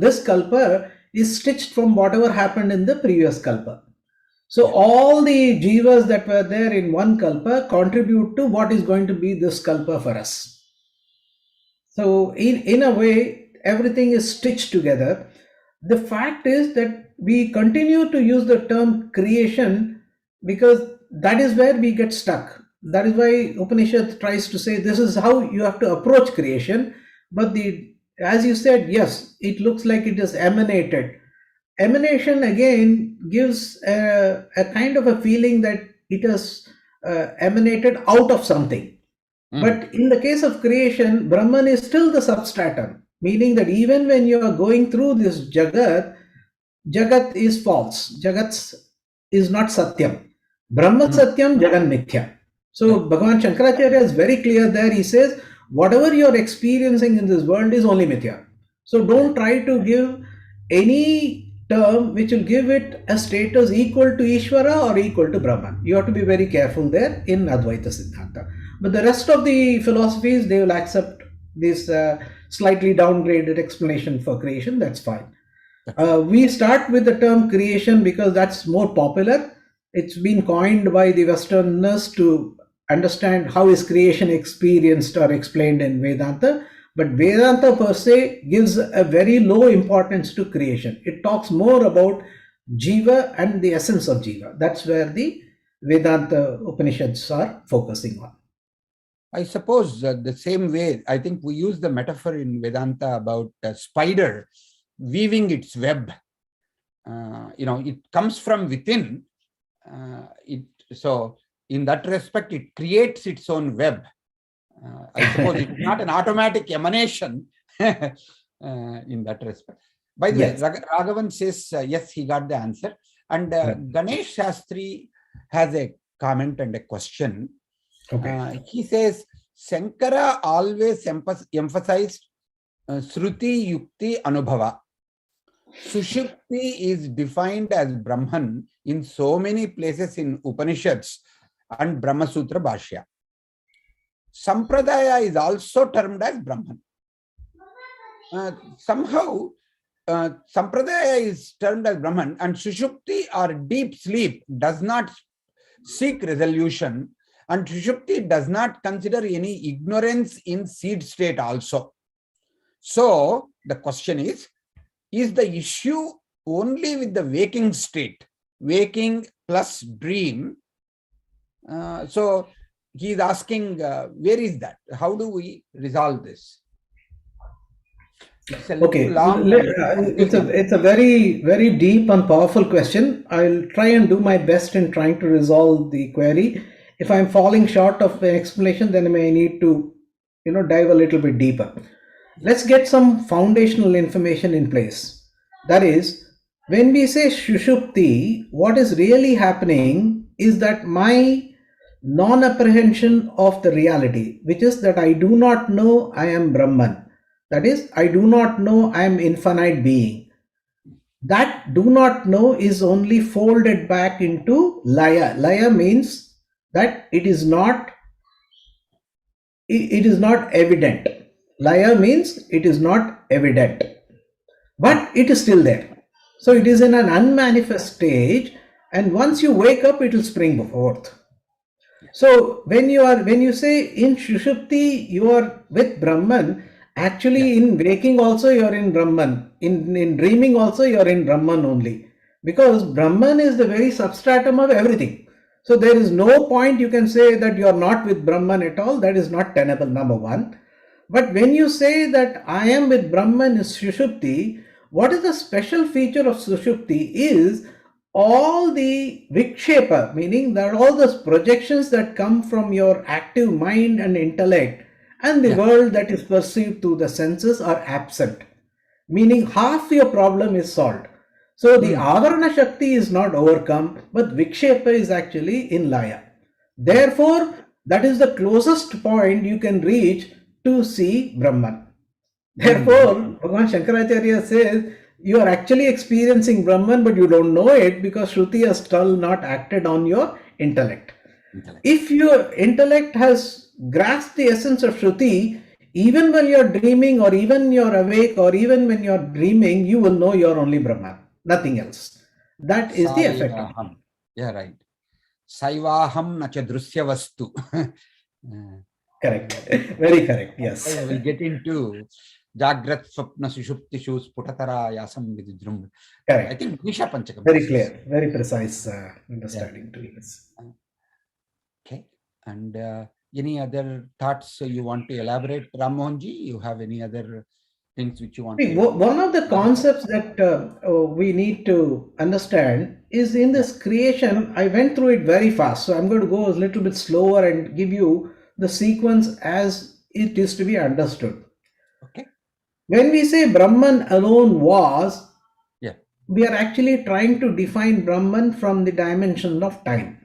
this kalpa is stitched from whatever happened in the previous kalpa. So all the jivas that were there in one kalpa contribute to what is going to be this kalpa for us. So in a way, everything is stitched together. The fact is that we continue to use the term creation because that is where we get stuck. That is why Upanishad tries to say this is how you have to approach creation. But as you said, yes, it looks like it is emanated. Emanation again gives a kind of a feeling that it has emanated out of something. But in the case of creation, Brahman is still the substratum, meaning that even when you are going through this Jagat, Jagat is false. Jagat is not Satyam. Brahma Satyam, Jagan Mithya. So Bhagavan Shankaracharya is very clear there. He says, whatever you're experiencing in this world is only Mithya. So don't try to give any term which will give it a status equal to Ishvara or equal to Brahman. You have to be very careful there in Advaita Siddhanta. But the rest of the philosophies, they will accept this slightly downgraded explanation for creation. That's fine. We start with the term creation because that's more popular. It's been coined by the Westerners to understand how is creation experienced or explained in Vedanta. But Vedanta per se gives a very low importance to creation. It talks more about Jiva and the essence of Jiva. That's where the Vedanta Upanishads are focusing on. I suppose the same way, I think we use the metaphor in Vedanta about a spider weaving its web. It comes from within. So in that respect, it creates its own web. I suppose it's not an automatic emanation in that respect. By the way, Raghavan says, yes, he got the answer. And Ganesh Shastri has a comment and a question. Okay. He says, Shankara always emphasized Shruti Yukti Anubhava. Sushupti is defined as Brahman in so many places in Upanishads and Brahma Sutra Bhashya. Sampradaya is also termed as Brahman. Somehow, Sampradaya is termed as Brahman, and Sushupti or deep sleep does not seek resolution, and Sushupti does not consider any ignorance in seed state also. So, the question is the issue only with the waking state, waking plus dream? So, he is asking, where is that? How do we resolve this? It's a little long. It's a very, very deep and powerful question. I'll try and do my best in trying to resolve the query. If I'm falling short of an explanation, then I may need to, dive a little bit deeper. Let's get some foundational information in place. That is, when we say Shushupti, what is really happening is that my non-apprehension of the reality, which is that I do not know I am Brahman. That is, I do not know I am infinite being. That do not know is only folded back into Laya. Laya means that it is not evident. Laya means it is not evident, but it is still there. So it is in an unmanifest stage, and once you wake up, it will spring forth. So when you say in Shushupti you are with Brahman, actually in waking also you are in Brahman. In dreaming also you are in Brahman only. Because Brahman is the very substratum of everything. So there is no point you can say that you are not with Brahman at all. That is not tenable, number one. But when you say that I am with Brahman is Shushupti, what is the special feature of Sushupti is all the vikshepa, meaning that all those projections that come from your active mind and intellect and the world that is perceived through the senses are absent, meaning half your problem is solved. So the avarana shakti is not overcome, but vikshepa is actually in laya. Therefore, that is the closest point you can reach to see Brahman. Therefore, Bhagavan Shankaracharya says, you are actually experiencing Brahman, but you don't know it because Shruti has still not acted on your intellect. If your intellect has grasped the essence of Shruti, even when you're dreaming or even you're awake or even when you're dreaming, you will know you're only Brahman, nothing else. That is the effect of it. Yeah, right. Saivaham nacha drusya vastu. Correct. Very correct. Yes. We'll get into Jagrat Swapna Sushuptishu Sputatara Yasam Vididrum. Correct. I think Nisha Panchakam. Very clear, very precise understanding to this. Okay. And any other thoughts you want to elaborate, Rammohanji? You have any other things which you want to elaborate? One of the concepts that we need to understand is in this creation, I went through it very fast. So I'm going to go a little bit slower and give you the sequence as it is to be understood. Okay. When we say Brahman alone was, we are actually trying to define Brahman from the dimension of time.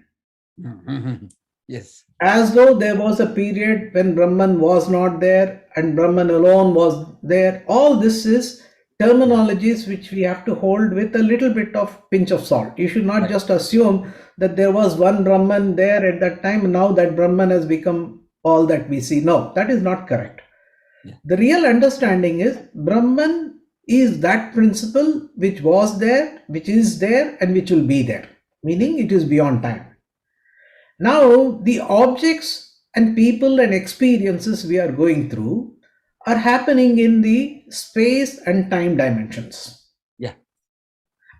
Yes. As though there was a period when Brahman was not there and Brahman alone was there. All this is terminologies which we have to hold with a little bit of pinch of salt. You should not just assume that there was one Brahman there at that time. Now that Brahman has become all that we see. No, that is not correct. The real understanding is Brahman is that principle which was there, which is there, and which will be there. Meaning it is beyond time. Now, the objects and people and experiences we are going through are happening in the space and time dimensions. Yeah.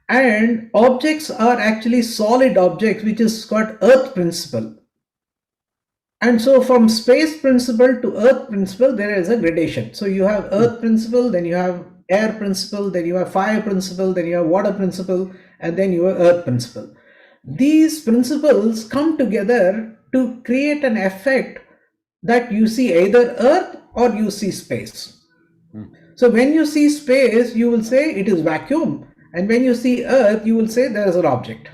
And objects are actually solid objects, which is called earth principle. And so from space principle to earth principle, there is a gradation. So you have earth principle, then you have air principle, then you have fire principle, then you have water principle, and then you have earth principle. These principles come together to create an effect that you see either earth or you see space. So when you see space, you will say it is vacuum. And when you see earth, you will say there is an object.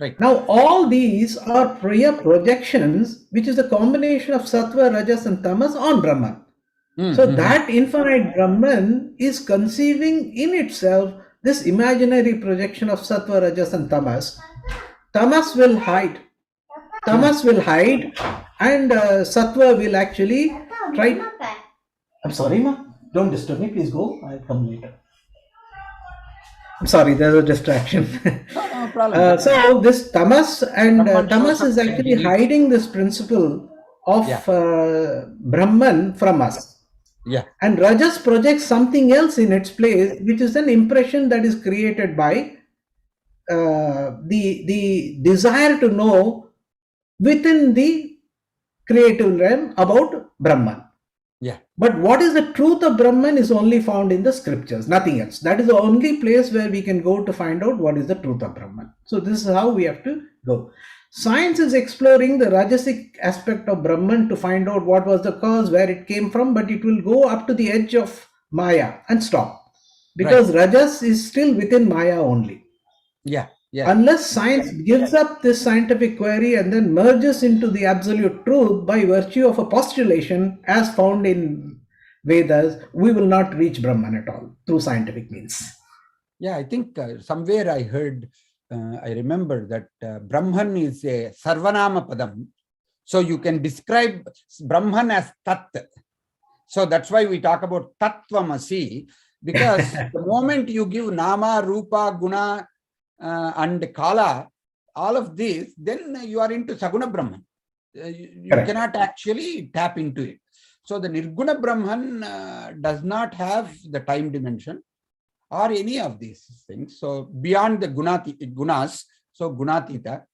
Right. Now, all these are prior projections, which is a combination of sattva, rajas, and tamas on Brahman. So that infinite Brahman is conceiving in itself this imaginary projection of sattva, rajas, and tamas. Tamas will hide. Tamas will hide, and sattva will actually try. I'm sorry, ma. Don't disturb me. Please go. I'll come later. I'm sorry, there's a distraction. No problem. So this tamas and tamas is actually hiding this principle of Brahman from us. Yeah. And rajas projects something else in its place, which is an impression that is created by the desire to know within the creative realm about Brahman. Yeah. But what is the truth of Brahman is only found in the scriptures, nothing else. That is the only place where we can go to find out what is the truth of Brahman. So this is how we have to go. Science is exploring the Rajasic aspect of Brahman to find out what was the cause, where it came from, but it will go up to the edge of Maya and stop. Because Rajas is still within Maya only. Yeah. Yeah. Unless science gives up this scientific query and then merges into the absolute truth by virtue of a postulation as found in Vedas, we will not reach Brahman at all through scientific means. Yeah, I think somewhere I heard, I remember that Brahman is a Sarvanama Padam. So you can describe Brahman as Tat. So that's why we talk about Tattvamasi, because the moment you give Nama, Rupa, Guna, and Kala, all of this, then you are into Saguna Brahman. You cannot actually tap into it. So the Nirguna Brahman does not have the time dimension or any of these things. So beyond the gunas, so Gunatita.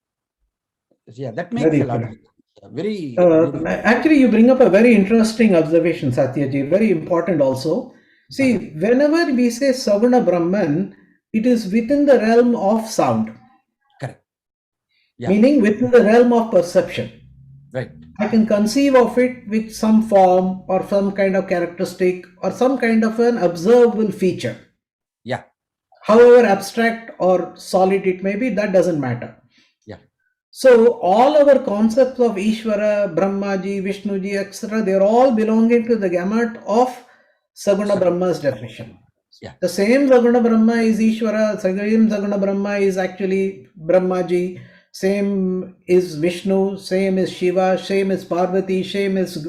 Yeah, that makes a lot of sense. Very actually, you bring up a very interesting observation, Satyaji, very important also. See, whenever we say Saguna Brahman, it is within the realm of sound. Correct. Yeah. Meaning within the realm of perception. Right. I can conceive of it with some form or some kind of characteristic or some kind of an observable feature. Yeah. However abstract or solid it may be, that doesn't matter. Yeah. So all our concepts of Ishvara, Brahmaji, Vishnuji, etc., they are all belonging to the gamut of Saguna Brahma's definition. Yeah. The same Saguna Brahma is Ishvara, same Saguna Brahma is actually Brahmaji, same is Vishnu, same is Shiva, same is Parvati, same is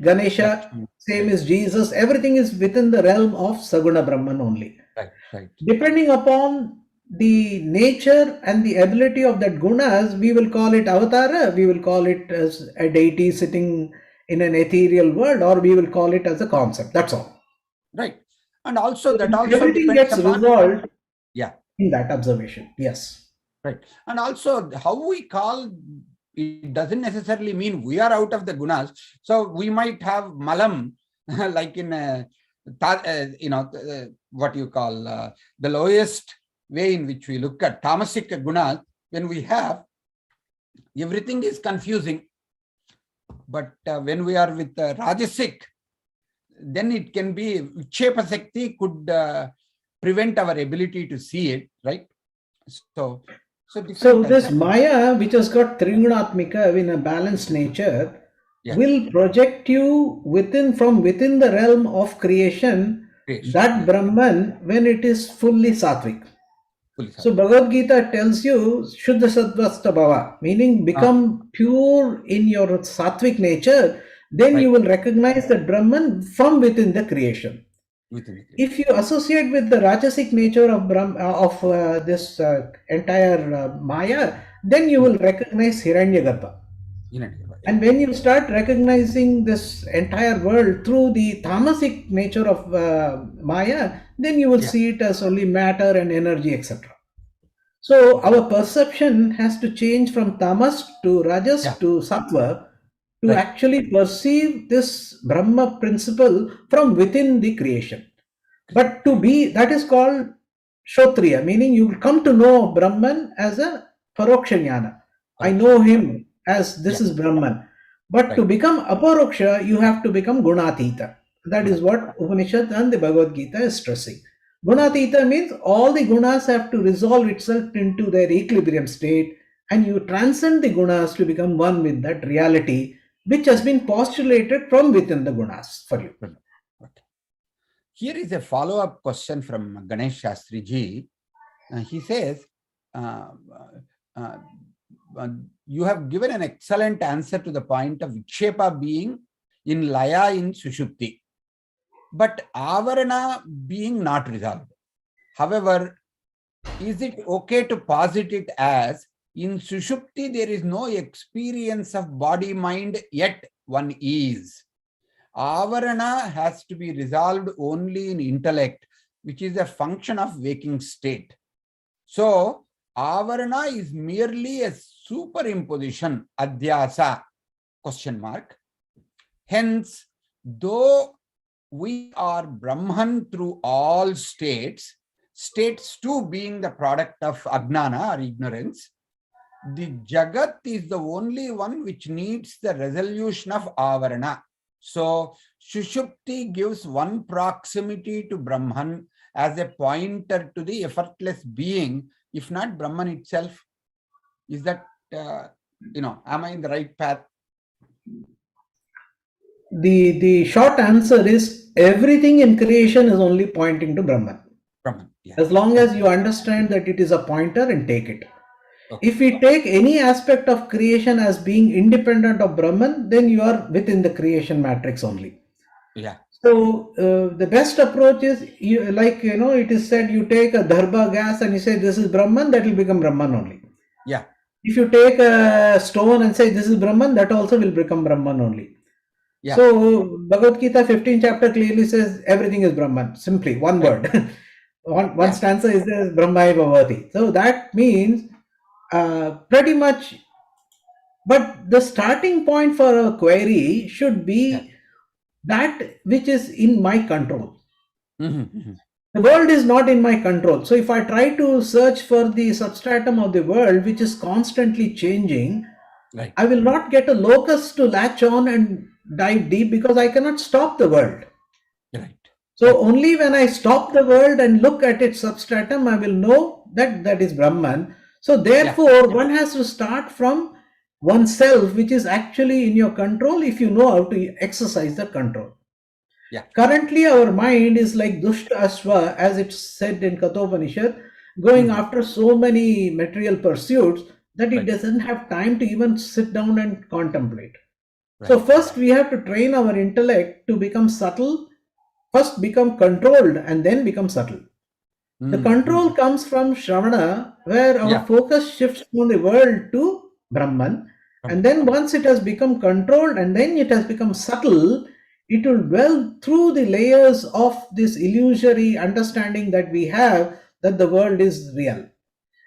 Ganesha, same is Jesus. Everything is within the realm of Saguna Brahman only. Right. Depending upon the nature and the ability of that gunas, we will call it avatara, we will call it as a deity sitting in an ethereal world, or we will call it as a concept. That's all. Right. And also that also everything depends gets upon, resolved yeah, in that observation. Yes. Right. And also how we call, it doesn't necessarily mean we are out of the gunas. So we might have malam, like in what you call the lowest way in which we look at tamasic gunas. When we have, everything is confusing. But when we are with rajasic, then it can be Vikshepa Sakti could prevent our ability to see it, right? So this Maya, which has got Trigunatmika in a balanced nature, will project you from within the realm of creation, that Brahman, when it is fully sattvic. So Bhagavad Gita tells you Shuddha Sattvasta Bhava, meaning become pure in your sattvic nature, then you will recognize the Brahman from within the creation. If you associate with the Rajasic nature of this entire Maya, then you will recognize Hiranyagarbha. And when you start recognizing this entire world through the tamasic nature of Maya, then you will see it as only matter and energy, etc. So our perception has to change from tamas to rajas to sattva to actually perceive this Brahma principle from within the creation. But to be, that is called Shotriya, meaning you come to know Brahman as a Paroksha Jnana. I know him as this is Brahman. But to become Aparoksha, you have to become Gunatita. That is what Upanishad and the Bhagavad Gita is stressing. Gunatita means all the gunas have to resolve itself into their equilibrium state, and you transcend the gunas to become one with that reality, which has been postulated from within the gunas for you. Here is a follow-up question from Ganesh Shastri ji. He says, you have given an excellent answer to the point of Vikshepa being in Laya in Sushupti, but Avarana being not resolved. However, is it okay to posit it as in Sushupti there is no experience of body-mind, yet one is. Avarana has to be resolved only in intellect, which is a function of waking state. So, Avarana is merely a superimposition, adhyasa, ? Hence, though we are Brahman through all states, states 2 being the product of Ajnana or ignorance, the Jagat is the only one which needs the resolution of Avarana. So, Sushupti gives one proximity to Brahman as a pointer to the effortless being, if not Brahman itself. Is that, am I in the right path? The short answer is everything in creation is only pointing to Brahman. Brahman, yeah. As long as you understand that it is a pointer and take it. Okay. If we take any aspect of creation as being independent of Brahman, then you are within the creation matrix only. Yeah. So the best approach is, it is said, you take a dharba gas and you say this is Brahman, that will become Brahman only. Yeah. If you take a stone and say this is Brahman, that also will become Brahman only. Yeah. So Bhagavad Gita 15th chapter clearly says everything is Brahman. Simply one word. one stanza is there, Brahmaiva Bhavati. So that means pretty much, but the starting point for a query should be that which is in my control. The world is not in my control. So if I try to search for the substratum of the world, which is constantly changing, Right. I will not get a locus to latch on and dive deep, because I cannot stop the world. Right. So only when I stop the world and look at its substratum, I will know that that is Brahman. So therefore, one has to start from oneself, which is actually in your control, if you know how to exercise the control. Yeah. Currently, our mind is like Dushta Ashva, as it's said in Kathopanishad, going after so many material pursuits that it doesn't have time to even sit down and contemplate. Right. So first we have to train our intellect to become subtle, first become controlled and then become subtle. The control comes from Shravana, where our focus shifts from the world to Brahman. And then once it has become controlled and then it has become subtle, it will dwell through the layers of this illusory understanding that we have that the world is real.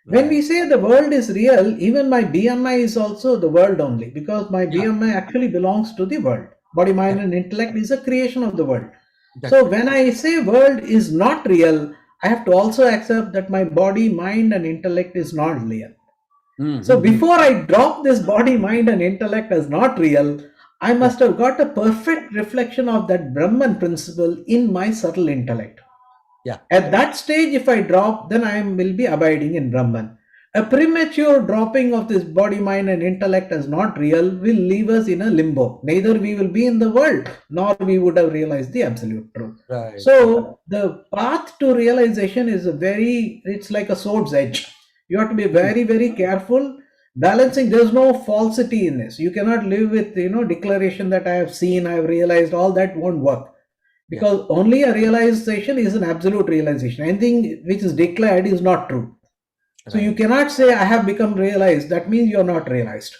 When we say the world is real, even my BMI is also the world only, because my BMI actually belongs to the world. Body, mind and intellect is a creation of the world. So when I say world is not real, I have to also accept that my body, mind and intellect is not real. So before I drop this body, mind and intellect as not real, I must have got a perfect reflection of that Brahman principle in my subtle intellect. At that stage, if I drop, then I will be abiding in Brahman. A premature dropping of this body, mind and intellect as not real will leave us in a limbo. Neither we will be in the world, nor we would have realized the absolute truth. Right. So the path to realization is it's like a sword's edge. You have to be very, very careful, balancing. There's no falsity in this. You cannot live with, declaration that I have seen, I have realized. All that won't work. Because only a realization is an absolute realization. Anything which is declared is not true. So you cannot say, I have become realized. That means you are not realized.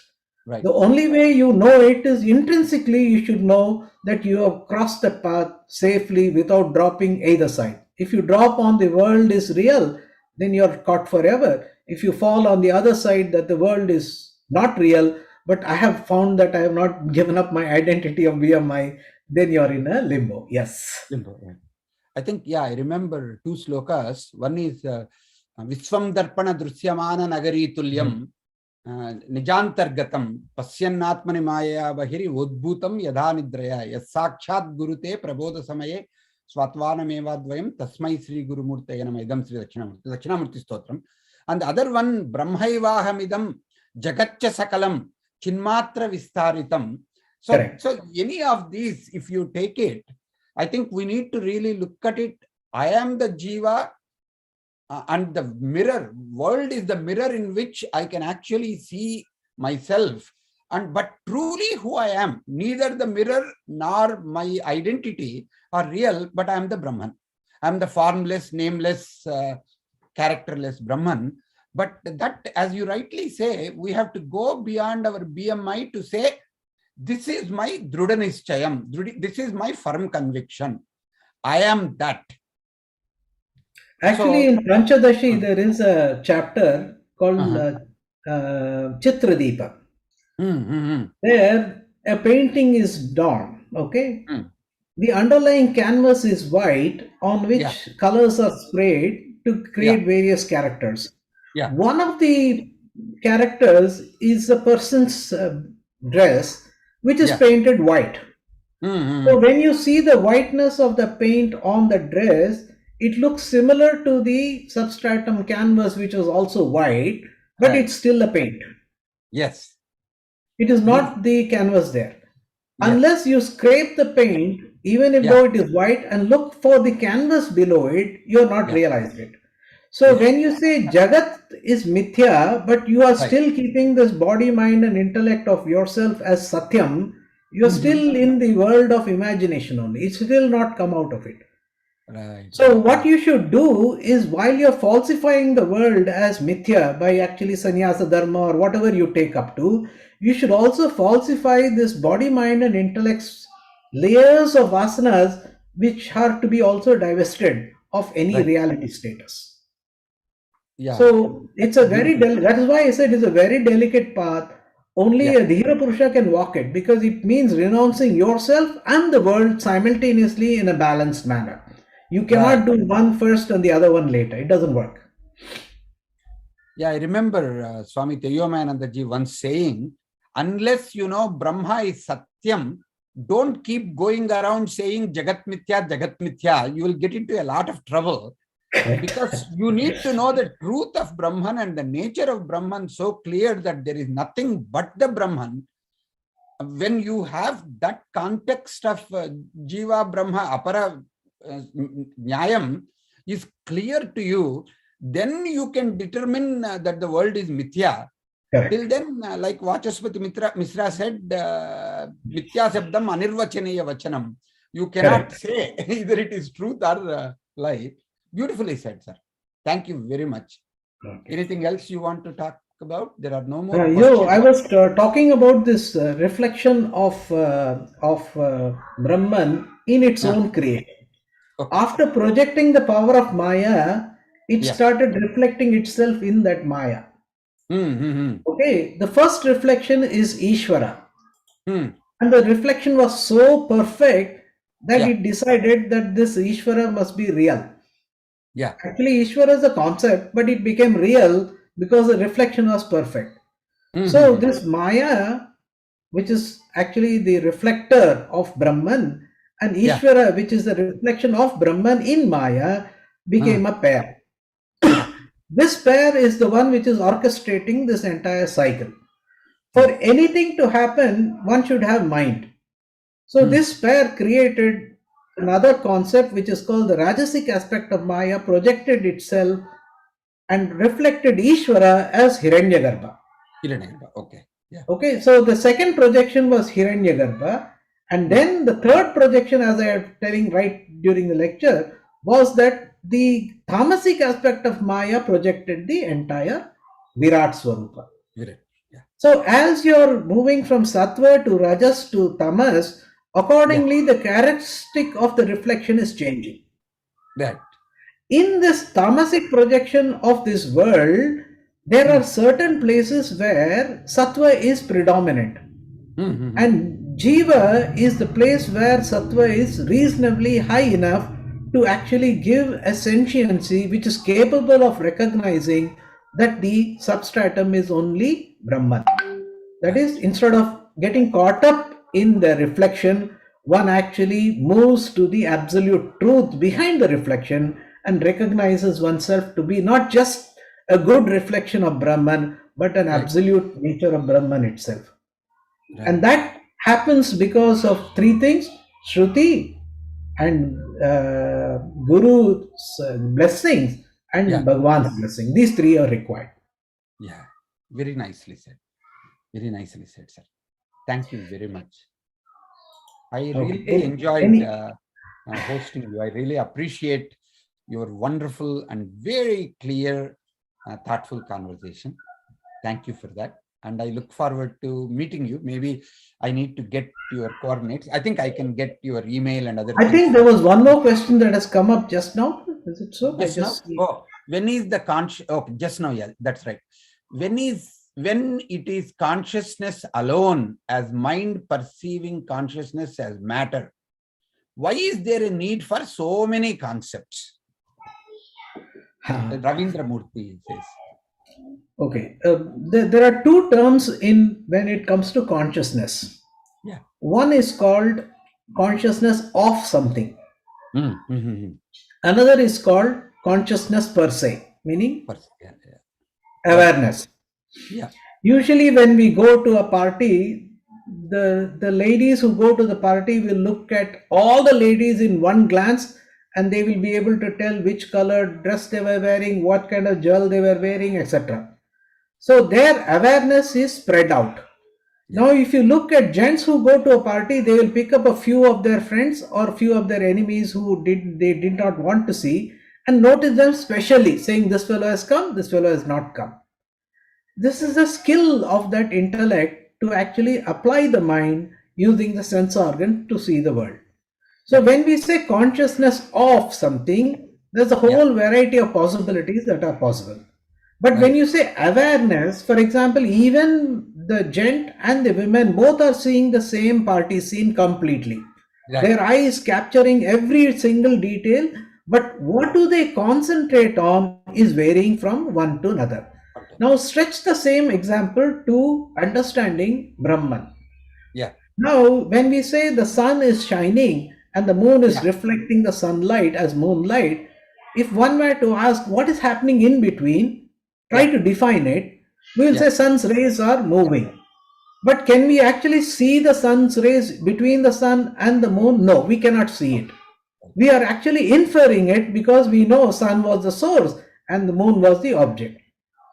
Right. The only way you know it is intrinsically you should know that you have crossed the path safely without dropping either side. If you drop on the world is real, then you are caught forever. If you fall on the other side that the world is not real, but I have found that I have not given up my identity of BMI, then you are in a limbo. Yes. Limbo. I think, I remember 2 slokas. One is Visvam Darpana Drusyamana Nagari Tulyam Nijantargatam Pasyannatmani Maya Bahiri Udbhutam Yadha Nidraya Yasakshat Gurute Prabodha Samaye Swatvana Mevadvayam Tasmai Sri Gurumurtaya Namaidam Sri Dakshinamurti Stotram. And the other one, Brahmaivahamidam Jagatcha Sakalam Chinmatra Vistaritam. So any of these, if you take it, I think we need to really look at it. I am the Jiva and the mirror. World is the mirror in which I can actually see myself. But truly who I am, neither the mirror nor my identity are real, but I am the Brahman. I am the formless, nameless, characterless Brahman. But that, as you rightly say, we have to go beyond our BMI to say, this is my Drudha Nischayam. This is my firm conviction. I am that. Actually, in Panchadashi, there is a chapter called Chitradeepa. There, a painting is drawn. Okay, the underlying canvas is white, on which colors are sprayed to create various characters. One of the characters is a person's dress, which is painted white. So when you see the whiteness of the paint on the dress, it looks similar to the substratum canvas, which was also white, but it's still a paint. Yes. It is not the canvas there. Unless you scrape the paint, even if though it is white, and look for the canvas below it, you're not realized it. So when you say Jagat is mithya, but you are still keeping this body, mind, and intellect of yourself as Satyam, you're still in the world of imagination only. It's still not come out of it. Right. So what you should do is, while you're falsifying the world as mithya by actually sannyasa dharma or whatever you take up to, you should also falsify this body, mind, and intellect's layers of vasanas, which are to be also divested of any reality status. So it's a very that is why I said it's a very delicate path. Only a Dhira Purusha can walk it, because it means renouncing yourself and the world simultaneously in a balanced manner. You cannot do one first and the other one later. It doesn't work. Yeah, I remember Swami Teyomayanandaji once saying, unless you know Brahma is Satyam, don't keep going around saying Jagat Mithya, you will get into a lot of trouble. Because you need to know the truth of Brahman and the nature of Brahman so clear that there is nothing but the Brahman. When you have that context of Jiva, Brahma, Apara, Nyayam is clear to you, then you can determine that the world is Mithya. Till then, like Vachaspati Misra said, Mithya Sabdam Anirvachaneya Vachanam. You cannot say either it is truth or lie. Beautifully said, sir. Thank you very much. Anything else you want to talk about? There are no more questions. I was talking about this reflection of Brahman in its own creation. After projecting the power of Maya, it started reflecting itself in that Maya. Okay, the first reflection is Ishvara. And the reflection was so perfect that it decided that this Ishvara must be real. Actually, Ishvara is a concept, but it became real because the reflection was perfect. So this Maya, which is actually the reflector of Brahman, and Ishvara, which is the reflection of Brahman in Maya, became a pair. This pair is the one which is orchestrating this entire cycle. For anything to happen, one should have mind. So this pair created another concept which is called the Rajasic aspect of Maya, projected itself and reflected Ishvara as Hiranyagarbha. Okay, so the second projection was Hiranyagarbha, and then the third projection, as I am telling right during the lecture, was that the Tamasic aspect of Maya projected the entire Virat Swarupa. So as you're moving from Sattva to Rajas to Tamas, accordingly the characteristic of the reflection is changing. In this Tamasic projection of this world, there are certain places where Sattva is predominant. And Jiva is the place where Sattva is reasonably high enough to actually give a sentiency which is capable of recognizing that the substratum is only Brahman. That is, instead of getting caught up in the reflection, one actually moves to the absolute truth behind the reflection and recognizes oneself to be not just a good reflection of Brahman, but an absolute nature of Brahman itself. And that happens because of three things: Shruti and Guru's blessings and Bhagavan's blessing. These three are required. Yeah, very nicely said. Very nicely said, sir. Thank you very much. I really enjoyed hosting you. I really appreciate your wonderful and very clear, thoughtful conversation. Thank you for that. And I look forward to meeting you. Maybe I need to get your coordinates. I think I can get your email and other things. I think there was one more question that has come up just now. Is it so? Just now? Oh, when is the conscious, okay, just now, yeah, that's right. When it is consciousness alone, as mind perceiving consciousness as matter, why is there a need for so many concepts? Ravindra Murthy says. Okay, there are two terms in when it comes to consciousness. Yeah. One is called consciousness of something. Mm-hmm. Another is called consciousness per se, meaning awareness. Yeah. Usually when we go to a party, the ladies who go to the party will look at all the ladies in one glance, and they will be able to tell which color dress they were wearing, what kind of jewel they were wearing, etc. So their awareness is spread out. Now, if you look at gents who go to a party, they will pick up a few of their friends or a few of their enemies who they did not want to see, and notice them specially, saying this fellow has come, this fellow has not come. This is a skill of that intellect to actually apply the mind using the sense organ to see the world. So when we say consciousness of something, there's a whole variety of possibilities that are possible. But when you say awareness, for example, even the gent and the women both are seeing the same party scene completely. Their eye is capturing every single detail, but what do they concentrate on is varying from one to another. Now stretch the same example to understanding Brahman. Now when we say the sun is shining and the moon is reflecting the sunlight as moonlight, if one were to ask what is happening in between, try to define it, we will say sun's rays are moving. But can we actually see the sun's rays between the sun and the moon? No, we cannot see it. We are actually inferring it because we know sun was the source and the moon was the object.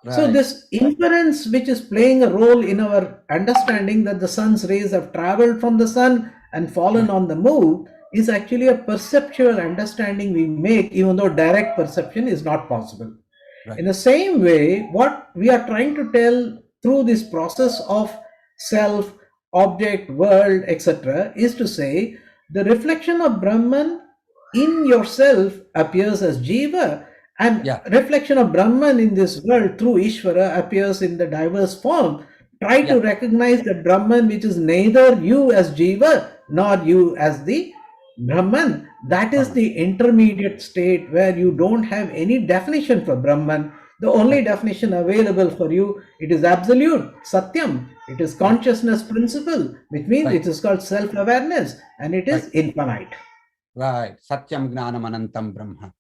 So this inference, which is playing a role in our understanding that the sun's rays have traveled from the sun and fallen on the moon, is actually a perceptual understanding we make, even though direct perception is not possible. In the same way, what we are trying to tell through this process of self, object, world, etc., is to say the reflection of Brahman in yourself appears as Jiva, and reflection of Brahman in this world through Ishvara appears in the diverse form. Try to recognize the Brahman, which is neither you as Jiva nor you as the Brahman. That is the intermediate state where you don't have any definition for Brahman. The only definition available for you, it is absolute, Satyam. It is consciousness principle, which means it is called self-awareness, and it is infinite. Satyam Gnanam Anantam Brahma.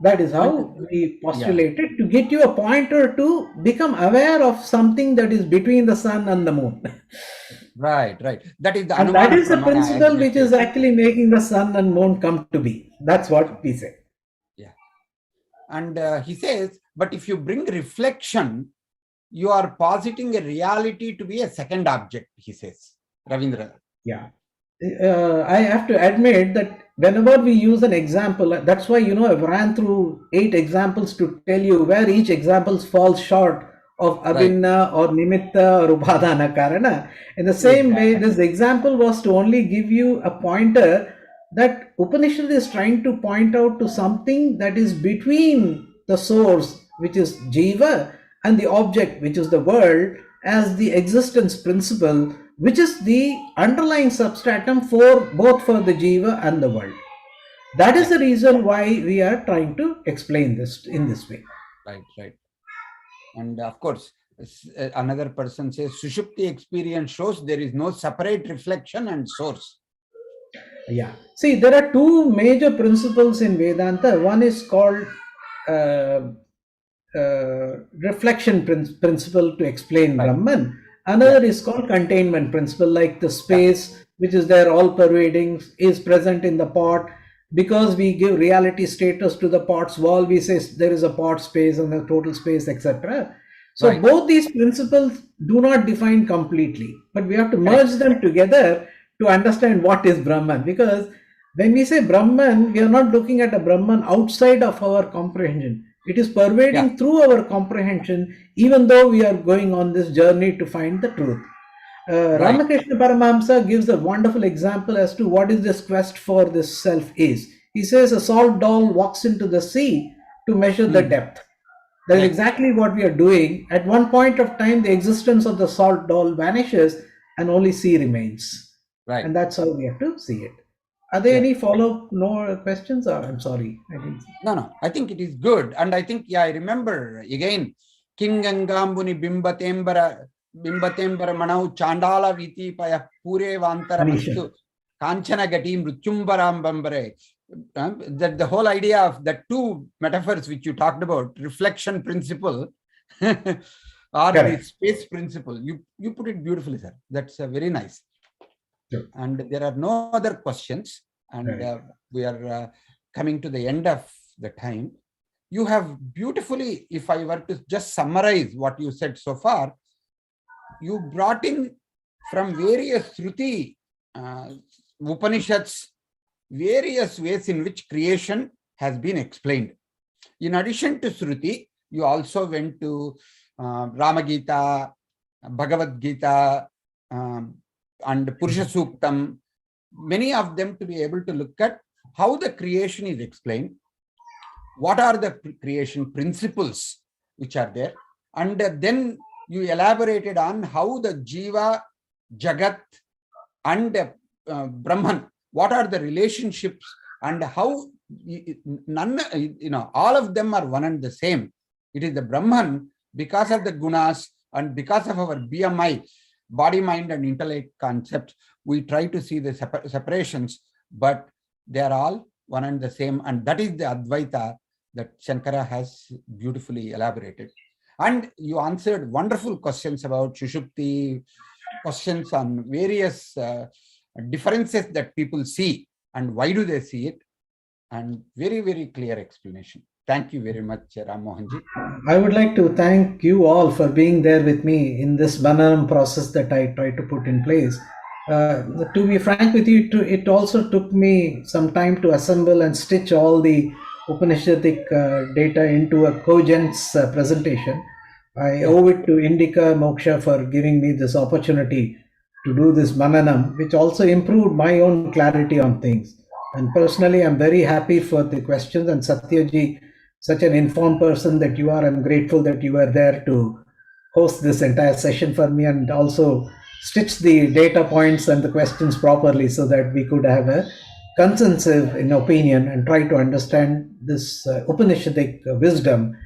That is how we postulate it, to get you a pointer to become aware of something that is between the sun and the moon. That is the and that is the principle which is actually making the sun and moon come to be. That's what we say. And he says, but if you bring reflection, you are positing a reality to be a second object, he says. Ravindra. I have to admit that whenever we use an example, that's why, I ran through 8 examples to tell you where each example falls short of Abhinna or Nimitta or Upadana Karana. In the same way, this example was to only give you a pointer that Upanishad is trying to point out to something that is between the source, which is Jiva, and the object, which is the world, as the existence principle, which is the underlying substratum for both for the Jiva and the world. That is the reason why we are trying to explain this in this way. Right. And of course, another person says, Sushupti experience shows there is no separate reflection and source. See, there are 2 major principles in Vedanta. One is called reflection principle to explain Brahman. Another is called containment principle, like the space which is there all pervading is present in the pot. Because we give reality status to the pot's wall, we say there is a pot space and a total space, etc. So both these principles do not define completely, but we have to merge them together to understand what is Brahman. Because when we say Brahman, we are not looking at a Brahman outside of our comprehension. It is pervading through our comprehension, even though we are going on this journey to find the truth. Ramakrishna Paramahamsa gives a wonderful example as to what is this quest for this self is. He says a salt doll walks into the sea to measure the depth. That is exactly what we are doing. At one point of time, the existence of the salt doll vanishes and only sea remains. Right. And that's how we have to see it. Are there any follow-up questions? Or I'm sorry. No. I think it is good. And I think, I remember again, King Angambuni Bimbatembara Manau Chandala Viti Paya Pure Vantara Mastu Kanchana Gatim Ruchumbaram Bambare. That the whole idea of the two metaphors which you talked about, reflection principle or the space principle, you put it beautifully, sir. That's very nice. Sure. And there are no other questions, and we are coming to the end of the time. You have beautifully, if I were to just summarize what you said so far, you brought in from various Shruti Upanishads various ways in which creation has been explained. In addition to Shruti, you also went to Rama Gita, Bhagavad Gita, and Purusha Suktam, many of them, to be able to look at how the creation is explained, what are the creation principles which are there, and then you elaborated on how the Jiva, Jagat, and Brahman, what are the relationships, and how all of them are one and the same. It is the Brahman, because of the gunas and because of our BMI, body, mind, and intellect concepts, we try to see the separations, but they are all one and the same. And that is the Advaita that Shankara has beautifully elaborated. And you answered wonderful questions about Shushupti, questions on various differences that people see and why do they see it, and very, very clear explanation. Thank you very much, Rammohanji. I would like to thank you all for being there with me in this Bananam process that I try to put in place. To be frank with you, it also took me some time to assemble and stitch all the Upanishadic data into a cogent presentation. I owe it to Indica Moksha for giving me this opportunity to do this Mananam, which also improved my own clarity on things. And personally, I'm very happy for the questions, and Satyaji, such an informed person that you are, I'm grateful that you were there to host this entire session for me and also stitch the data points and the questions properly so that we could have a consensus in opinion and try to understand this Upanishadic wisdom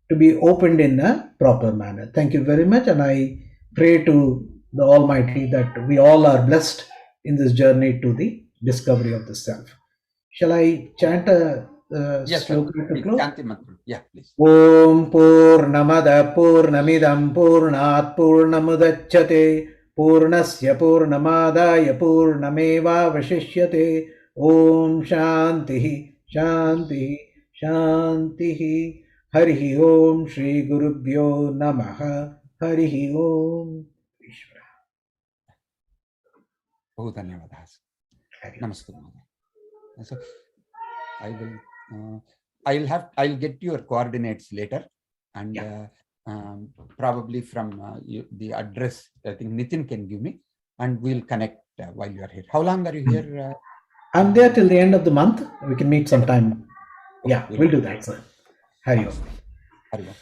to be opened in a proper manner. Thank you very much, and I pray to the Almighty that we all are blessed in this journey to the discovery of the self. Shall I chant a sloka to close? Yeah, please. Om Purnamada Purnamidam Purnat Purnamudachyate Purnasya Purnamadaya Purnameva Vashishyate. Om Shanti Shanti Shanti. Harihi Om Shri Gurubhyo Namaha. Harihi Om. Bahut dhanyawad. Namaste. So I'll get your coordinates later, and probably from the address, I think Nitin can give me, and we'll connect while you are here. How long are you here? I'm there till the end of the month. We can meet sometime. Yeah, we'll do that, sir. Hari Om. Hari Om.